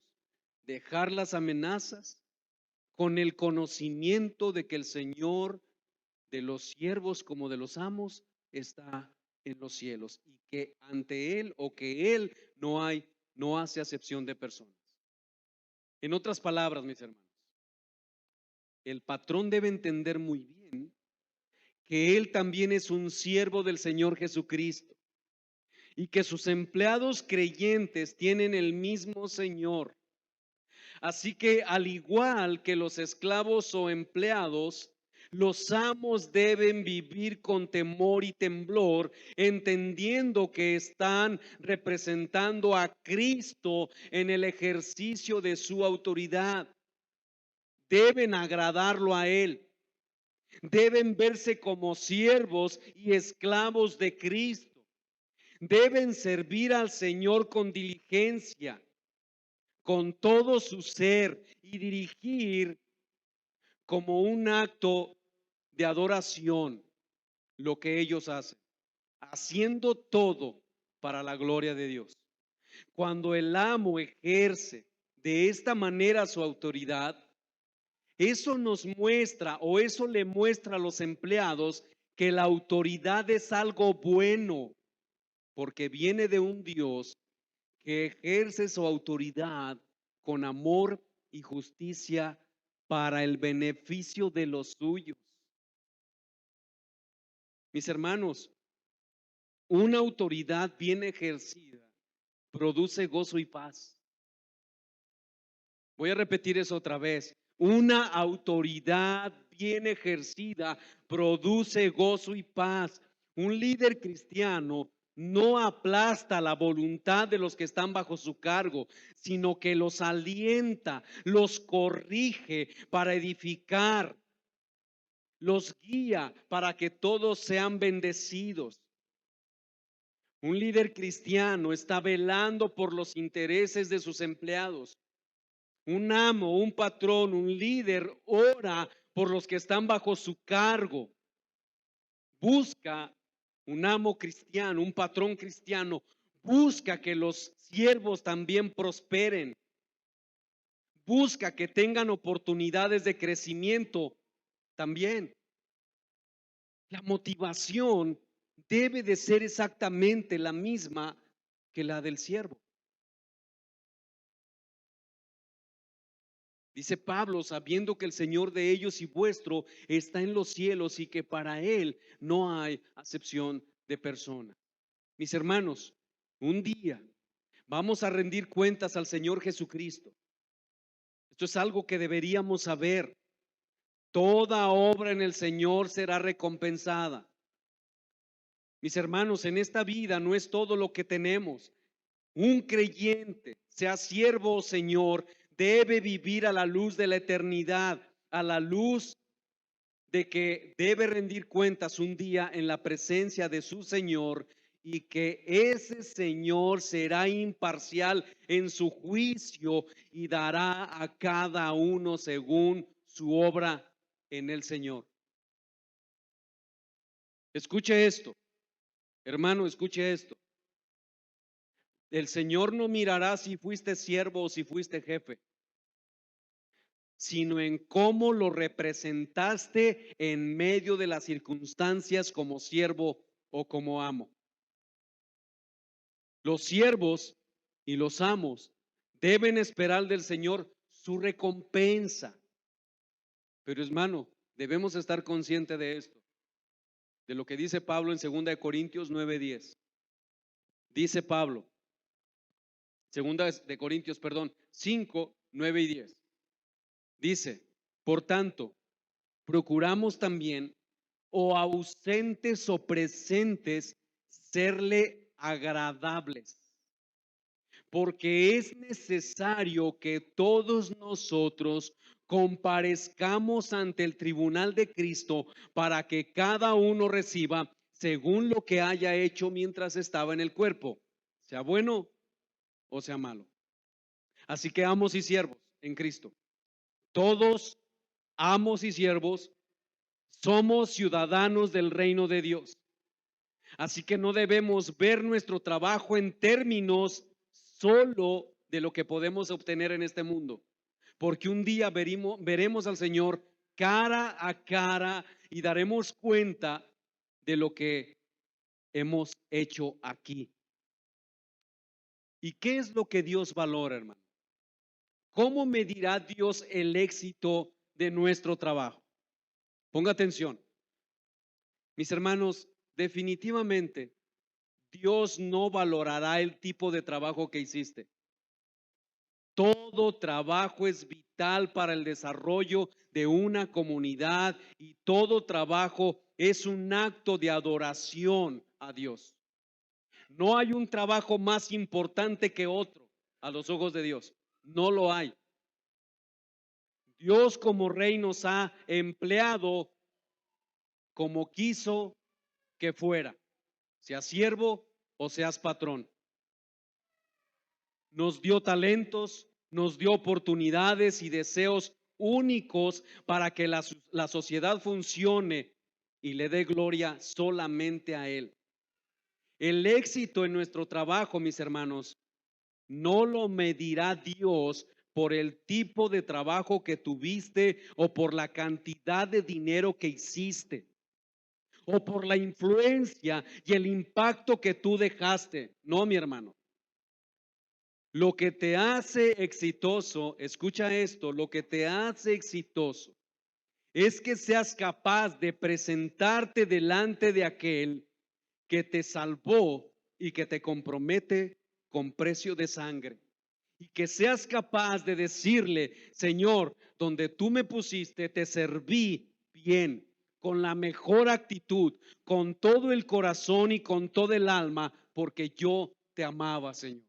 [SPEAKER 1] dejar las amenazas con el conocimiento de que el Señor de los siervos como de los amos está en los cielos y que ante Él o que Él no hace acepción de personas. En otras palabras, mis hermanos, el patrón debe entender muy bien que Él también es un siervo del Señor Jesucristo y que sus empleados creyentes tienen el mismo Señor. Así que al igual que los esclavos o empleados, los amos deben vivir con temor y temblor, entendiendo que están representando a Cristo en el ejercicio de su autoridad. Deben agradarlo a Él. Deben verse como siervos y esclavos de Cristo. Deben servir al Señor con diligencia, con todo su ser, y dirigir como un acto de adoración lo que ellos hacen, haciendo todo para la gloria de Dios. Cuando el amo ejerce de esta manera su autoridad, eso nos muestra o eso le muestra a los empleados que la autoridad es algo bueno, porque viene de un Dios que ejerce su autoridad con amor y justicia para el beneficio de los suyos. Mis hermanos, una autoridad bien ejercida produce gozo y paz. Voy a repetir eso otra vez. Una autoridad bien ejercida produce gozo y paz. Un líder cristiano no aplasta la voluntad de los que están bajo su cargo, sino que los alienta, los corrige para edificar, los guía para que todos sean bendecidos. Un líder cristiano está velando por los intereses de sus empleados. Un amo, un patrón, un líder ora por los que están bajo su cargo. Busca un amo cristiano, un patrón cristiano, busca que los siervos también prosperen. Busca que tengan oportunidades de crecimiento también. La motivación debe de ser exactamente la misma que la del siervo. Dice Pablo, sabiendo que el Señor de ellos y vuestro está en los cielos y que para Él no hay acepción de persona. Mis hermanos, un día vamos a rendir cuentas al Señor Jesucristo. Esto es algo que deberíamos saber. Toda obra en el Señor será recompensada. Mis hermanos, en esta vida no es todo lo que tenemos. Un creyente, sea siervo o señor, debe vivir a la luz de la eternidad, a la luz de que debe rendir cuentas un día en la presencia de su Señor y que ese Señor será imparcial en su juicio y dará a cada uno según su obra en el Señor. Escuche esto, hermano, escuche esto. El Señor no mirará si fuiste siervo o si fuiste jefe, sino en cómo lo representaste en medio de las circunstancias como siervo o como amo. Los siervos y los amos deben esperar del Señor su recompensa. Pero hermano, debemos estar conscientes de esto, de lo que dice Pablo en 2 Corintios 9:10. Dice Pablo, 2 Corintios, 5, 9 y 10. Dice, por tanto, procuramos también, o ausentes o presentes, serle agradables, porque es necesario que todos nosotros comparezcamos ante el tribunal de Cristo para que cada uno reciba según lo que haya hecho mientras estaba en el cuerpo, sea bueno o sea malo. Así que amos y siervos en Cristo, todos amos y siervos somos ciudadanos del reino de Dios. Así que no debemos ver nuestro trabajo en términos solo de lo que podemos obtener en este mundo, porque un día veremos al Señor cara a cara y daremos cuenta de lo que hemos hecho aquí. ¿Y qué es lo que Dios valora, hermano? ¿Cómo medirá Dios el éxito de nuestro trabajo? Ponga atención. Mis hermanos, definitivamente Dios no valorará el tipo de trabajo que hiciste. Todo trabajo es vital para el desarrollo de una comunidad y todo trabajo es un acto de adoración a Dios. No hay un trabajo más importante que otro a los ojos de Dios. No lo hay. Dios como rey nos ha empleado como quiso que fuera, seas siervo o seas patrón. Nos dio talentos, nos dio oportunidades y deseos únicos para que la sociedad funcione y le dé gloria solamente a Él. El éxito en nuestro trabajo, mis hermanos, no lo medirá Dios por el tipo de trabajo que tuviste o por la cantidad de dinero que hiciste o por la influencia y el impacto que tú dejaste. No, mi hermano. Lo que te hace exitoso, escucha esto, lo que te hace exitoso es que seas capaz de presentarte delante de aquel que te salvó y que te compromete con precio de sangre. Y que seas capaz de decirle, Señor, donde tú me pusiste, te serví bien, con la mejor actitud, con todo el corazón y con todo el alma, porque yo te amaba, Señor.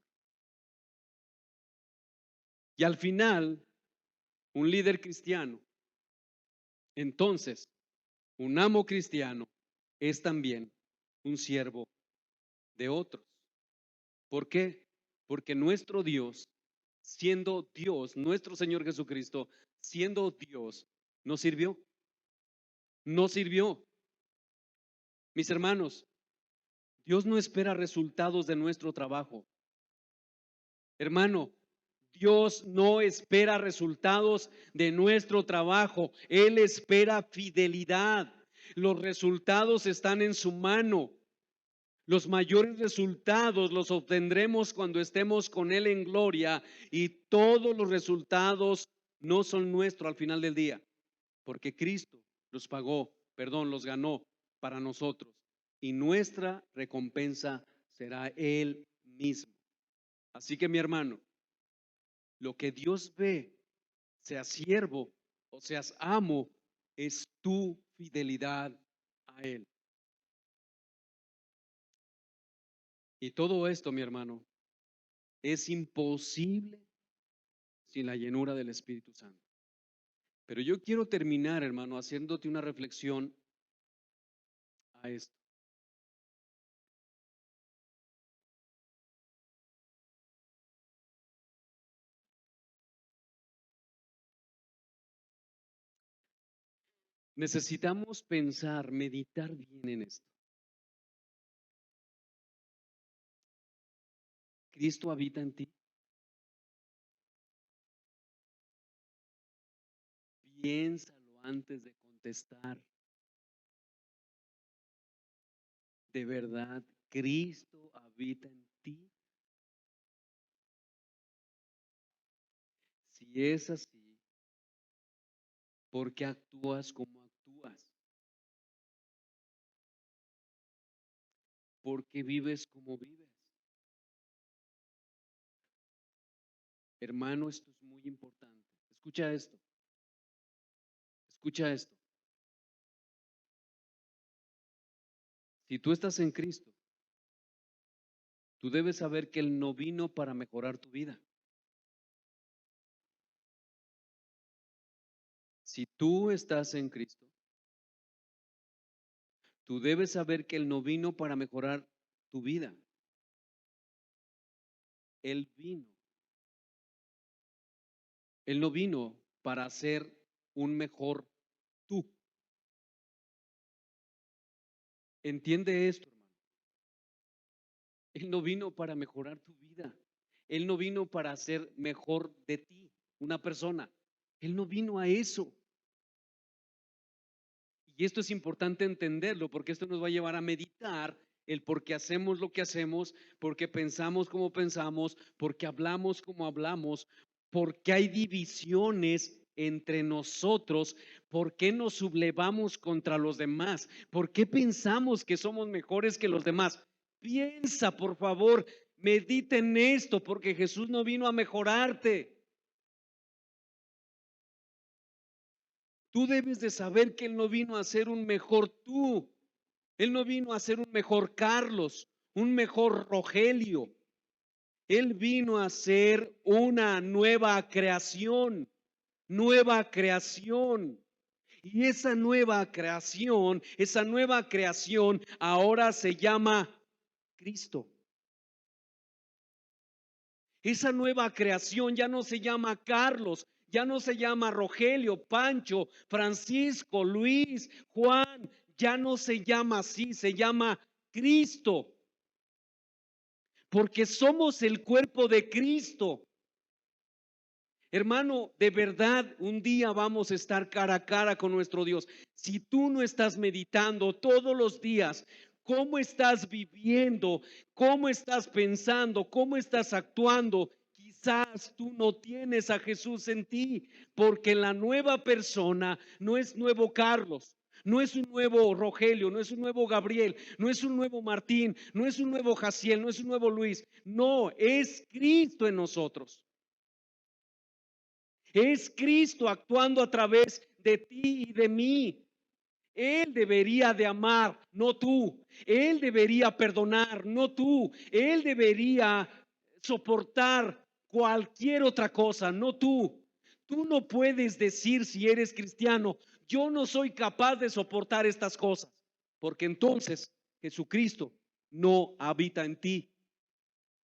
[SPEAKER 1] Y al final, un líder cristiano, entonces, un amo cristiano es también un siervo de otros. ¿Por qué? Porque nuestro Dios, siendo Dios, nuestro Señor Jesucristo, siendo Dios, nos sirvió. Nos sirvió. Mis hermanos, Dios no espera resultados de nuestro trabajo. Hermano, Dios no espera resultados de nuestro trabajo. Él espera fidelidad. Los resultados están en su mano. Los mayores resultados los obtendremos cuando estemos con Él en gloria y todos los resultados no son nuestros al final del día, porque Cristo los pagó, perdón, los ganó para nosotros y nuestra recompensa será Él mismo. Así que mi hermano, lo que Dios ve, seas siervo o seas amo, es tu fidelidad a Él. Y todo esto, mi hermano, es imposible sin la llenura del Espíritu Santo. Pero yo quiero terminar, hermano, haciéndote una reflexión a esto. Necesitamos pensar, meditar bien en esto. ¿Cristo habita en ti? Piénsalo antes de contestar. ¿De verdad Cristo habita en ti? Si es así, ¿por qué actúas como actúas? ¿Por qué vives como vives? Hermano, esto es muy importante. Escucha esto. Escucha esto. Si tú estás en Cristo, Tú debes saber que Él no vino para mejorar tu vida. Si tú estás en Cristo, tú debes saber que Él no vino para mejorar tu vida. Él vino. Él no vino para ser un mejor tú. Entiende esto, hermano. Él no vino para mejorar tu vida. Él no vino para hacer mejor de ti una persona. Él no vino a eso. Y esto es importante entenderlo porque esto nos va a llevar a meditar el por qué hacemos lo que hacemos, por qué pensamos como pensamos, por qué hablamos como hablamos, por qué hay divisiones entre nosotros, por qué nos sublevamos contra los demás, por qué pensamos que somos mejores que los demás. Piensa, por favor, medita en esto porque Jesús no vino a mejorarte. Tú debes de saber que Él no vino a ser un mejor tú. Él no vino a ser un mejor Carlos, un mejor Rogelio. Él vino a ser una nueva creación, nueva creación. Y esa nueva creación ahora se llama Cristo. Esa nueva creación ya no se llama Carlos, ya no se llama Rogelio, Pancho, Francisco, Luis, Juan, ya no se llama así, se llama Cristo, porque somos el cuerpo de Cristo. Hermano, de verdad, un día vamos a estar cara a cara con nuestro Dios. Si tú no estás meditando todos los días, cómo estás viviendo, cómo estás pensando, cómo estás actuando, quizás tú no tienes a Jesús en ti, porque la nueva persona no es nuevo Carlos. No es un nuevo Rogelio, no es un nuevo Gabriel, no es un nuevo Martín, no es un nuevo Jaciel, no es un nuevo Luis. No, es Cristo en nosotros. Es Cristo actuando a través de ti y de mí. Él debería de amar, no tú. Él debería perdonar, no tú. Él debería soportar cualquier otra cosa, no tú. Tú no puedes decir si eres cristiano, yo no soy capaz de soportar estas cosas, porque entonces Jesucristo no habita en ti.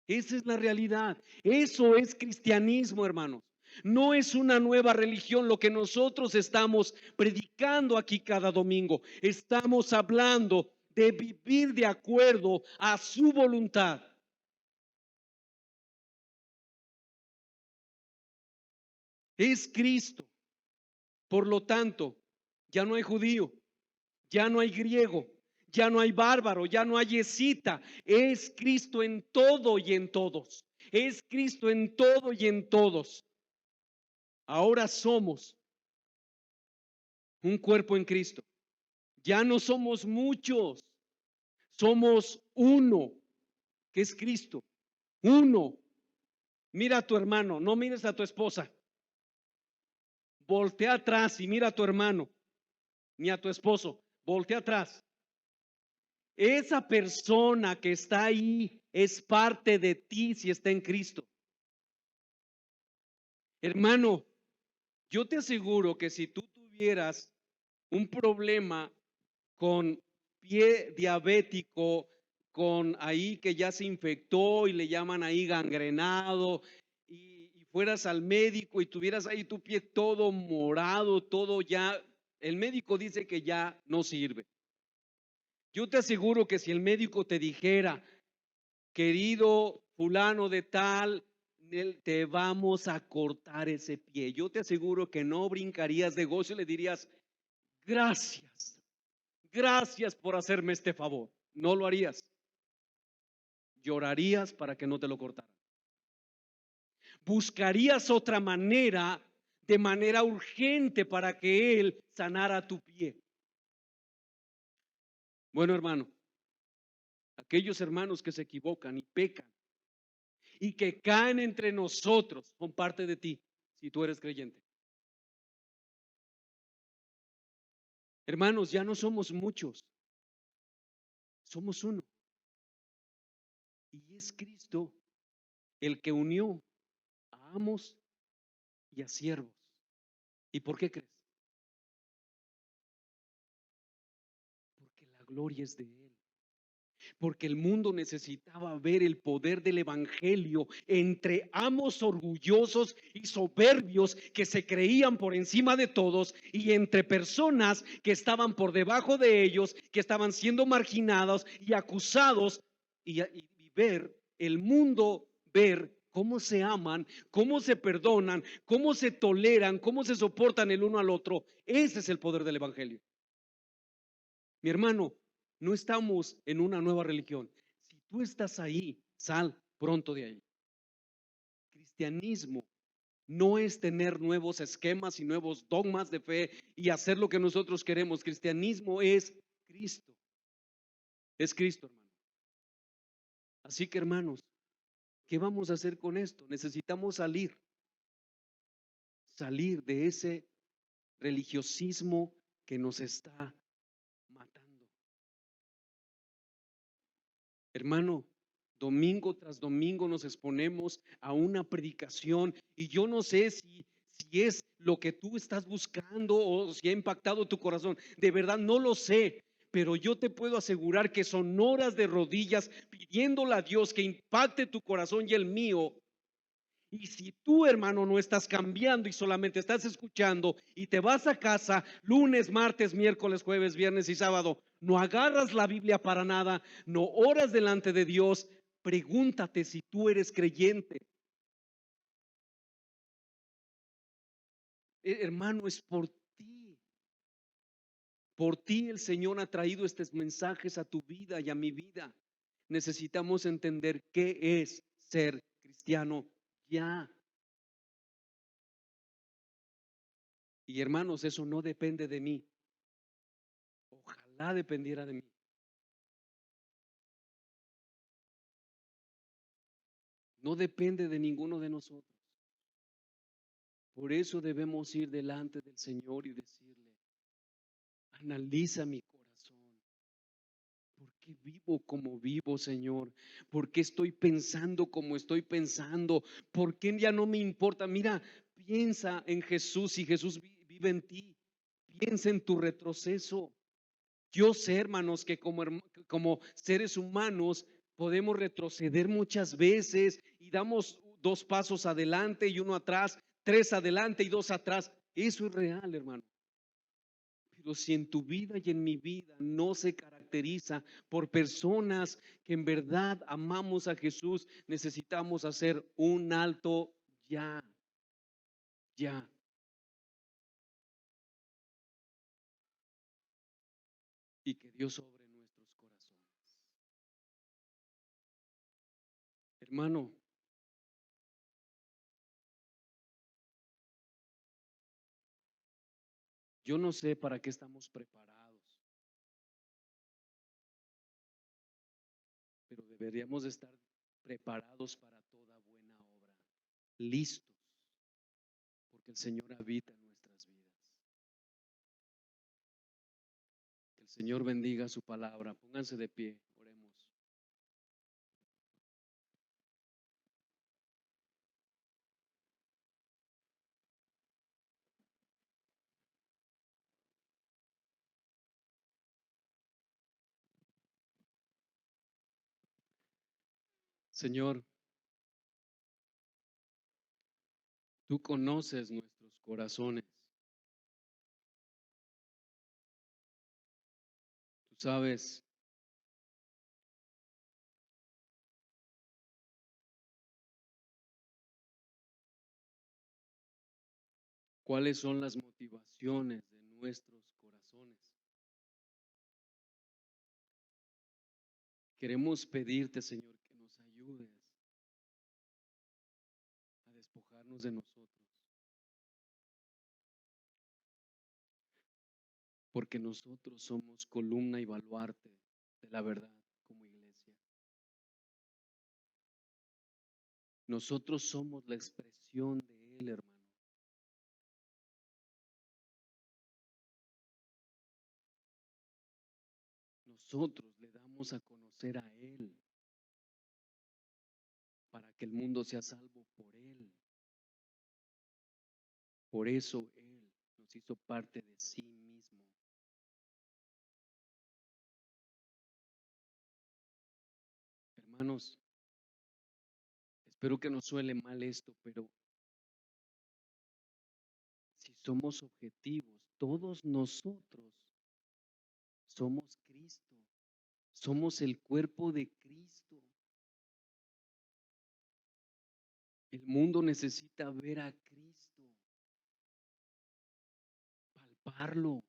[SPEAKER 1] Esa es la realidad. Eso es cristianismo, hermanos. No es una nueva religión lo que nosotros estamos predicando aquí cada domingo. Estamos hablando de vivir de acuerdo a su voluntad. Es Cristo. Por lo tanto, ya no hay judío, ya no hay griego, ya no hay bárbaro, ya no hay escita. Es Cristo en todo y en todos. Es Cristo en todo y en todos. Ahora somos un cuerpo en Cristo. Ya no somos muchos, somos uno, que es Cristo. Uno. Mira a tu hermano, no mires a tu esposa. Voltea atrás y mira a tu hermano, ni a tu esposo. Voltea atrás. Esa persona que está ahí es parte de ti si está en Cristo. Hermano, yo te aseguro que si tú tuvieras un problema con pie diabético, con ahí que ya se infectó y le llaman ahí gangrenado, y fueras al médico y tuvieras ahí tu pie todo morado, todo ya, el médico dice que ya no sirve. Yo te aseguro que si el médico te dijera, querido fulano de tal, te vamos a cortar ese pie, yo te aseguro que no brincarías de gozo y le dirías, gracias. Gracias por hacerme este favor. No lo harías. Llorarías para que no te lo cortaran. Buscarías otra manera, de manera urgente, para que Él sanara tu pie. Bueno, hermano, aquellos hermanos que se equivocan y pecan y que caen entre nosotros son parte de ti, si tú eres creyente. Hermanos, ya no somos muchos, somos uno. Y es Cristo el que unió a amos y a siervos. ¿Y por qué crees? Porque la gloria es de Él. Porque el mundo necesitaba ver el poder del evangelio entre amos orgullosos y soberbios que se creían por encima de todos y entre personas que estaban por debajo de ellos, que estaban siendo marginados y acusados, y ver el mundo, ver cómo se aman, cómo se perdonan, cómo se toleran, cómo se soportan el uno al otro. Ese es el poder del evangelio. Mi hermano, no estamos en una nueva religión. Si tú estás ahí, sal pronto de ahí. Cristianismo no es tener nuevos esquemas y nuevos dogmas de fe y hacer lo que nosotros queremos. Cristianismo es Cristo. Es Cristo, hermano. Así que, hermanos, ¿qué vamos a hacer con esto? Necesitamos salir de ese religiosismo que nos está matando. Hermano, domingo tras domingo nos exponemos a una predicación y yo no sé si es lo que tú estás buscando o si ha impactado tu corazón. De verdad no lo sé, pero yo te puedo asegurar que son horas de rodillas pidiéndole a Dios que impacte tu corazón y el mío. Y si tú, hermano, no estás cambiando y solamente estás escuchando y te vas a casa lunes, martes, miércoles, jueves, viernes y sábado, no agarras la Biblia para nada, no oras delante de Dios, pregúntate si tú eres creyente. Hermano, es por ti. Por ti el Señor ha traído estos mensajes a tu vida y a mi vida. Necesitamos entender qué es ser cristiano ya. Y hermanos, eso no depende de mí. Ojalá dependiera de mí. No depende de ninguno de nosotros. Por eso debemos ir delante del Señor y decirle, analiza mi corazón. ¿Por qué vivo como vivo, Señor? ¿Por qué estoy pensando como estoy pensando? ¿Por qué ya no me importa? Mira, piensa en Jesús y Jesús vive en ti. Piensa en tu retroceso. Yo sé, hermanos, que como seres humanos podemos retroceder muchas veces y damos dos pasos adelante y uno atrás, tres adelante y dos atrás. Eso es real, hermano. Pero si en tu vida y en mi vida no se caracteriza por personas que en verdad amamos a Jesús, necesitamos hacer un alto ya, ya. Y que Dios sobre nuestros corazones. Hermano, yo no sé para qué estamos preparados, pero deberíamos estar preparados para toda buena obra, listos, porque el Señor habita en nuestras vidas. Que el Señor bendiga su palabra. Pónganse de pie, oremos. Señor, tú conoces nuestros corazones. Tú sabes cuáles son las motivaciones de nuestros corazones. Queremos pedirte, Señor, que nos ayudes a despojarnos de nosotros, porque nosotros somos columna y baluarte de la verdad como iglesia. Nosotros somos la expresión de Él, hermano. Nosotros le damos a conocer a Él. para que el mundo sea salvo por Él. Por eso Él nos hizo parte de sí mismo. Hermanos, espero que no suele mal esto, pero si somos objetivos, todos nosotros somos Cristo, somos el cuerpo de Cristo. El mundo necesita ver a Cristo, palparlo.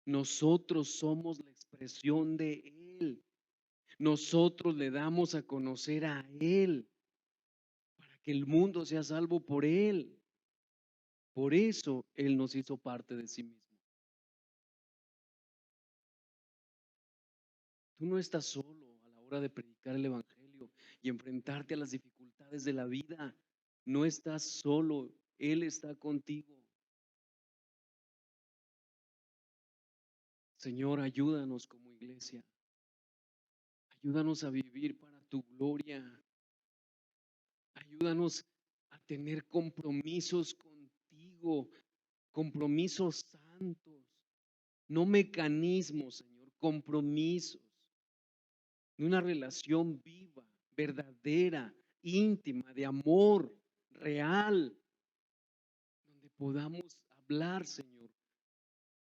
[SPEAKER 1] Nosotros somos la expresión de Él. Nosotros le damos a conocer a Él para que el mundo sea salvo por Él. Por eso Él nos hizo parte de sí mismo. Tú no estás solo a la hora de predicar el Evangelio y enfrentarte a las dificultades de la vida. No estás solo, Él está contigo. Señor, ayúdanos como iglesia. Ayúdanos a vivir para tu gloria. Ayúdanos a tener compromisos contigo, compromisos santos, no mecanismos, Señor, compromisos de una relación viva, verdadera, íntima, de amor real, donde podamos hablar, Señor,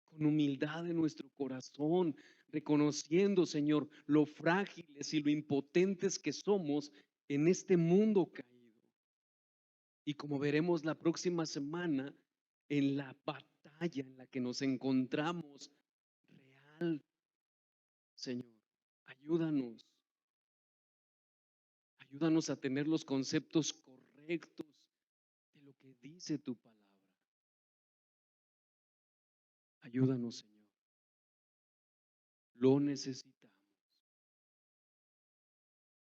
[SPEAKER 1] con humildad en nuestro corazón, reconociendo, Señor, lo frágiles y lo impotentes que somos en este mundo caído. Y como veremos la próxima semana, en la batalla en la que nos encontramos real, Señor, ayúdanos, ayúdanos a tener los conceptos correctos de lo que dice tu palabra. Ayúdanos, Señor. Lo necesitamos.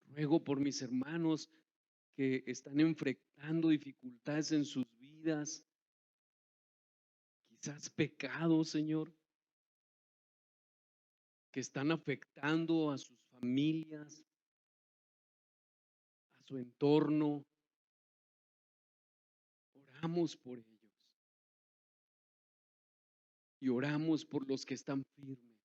[SPEAKER 1] Ruego por mis hermanos que están enfrentando dificultades en sus vidas, quizás pecados, Señor, que están afectando a sus familias, a su entorno. Oramos por ellos y oramos por los que están firmes,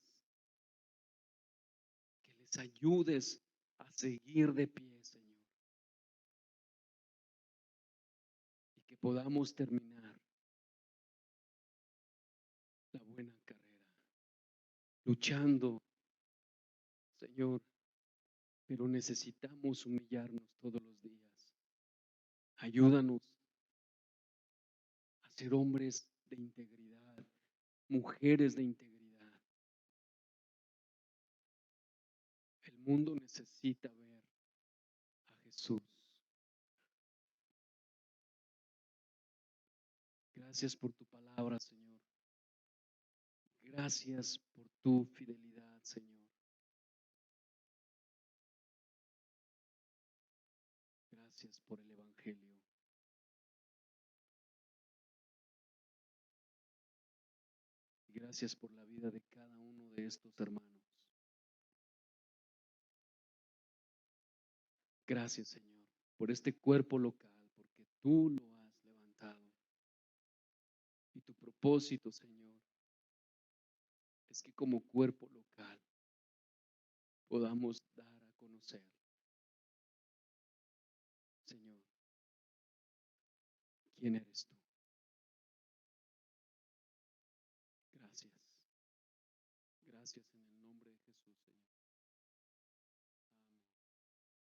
[SPEAKER 1] que les ayudes a seguir de pie, Señor, y que podamos terminar la buena carrera, luchando, Señor, pero necesitamos humillarnos todos los días. Ayúdanos a ser hombres de integridad, mujeres de integridad. El mundo necesita ver a Jesús. Gracias por tu palabra, Señor. Gracias por tu fidelidad, Señor. Gracias por el Evangelio. Y gracias por la vida de cada uno de estos hermanos. Gracias, Señor, por este cuerpo local, porque tú lo has levantado. Y tu propósito, Señor, es que como cuerpo local podamos dar a conocer, Señor, quién eres tú.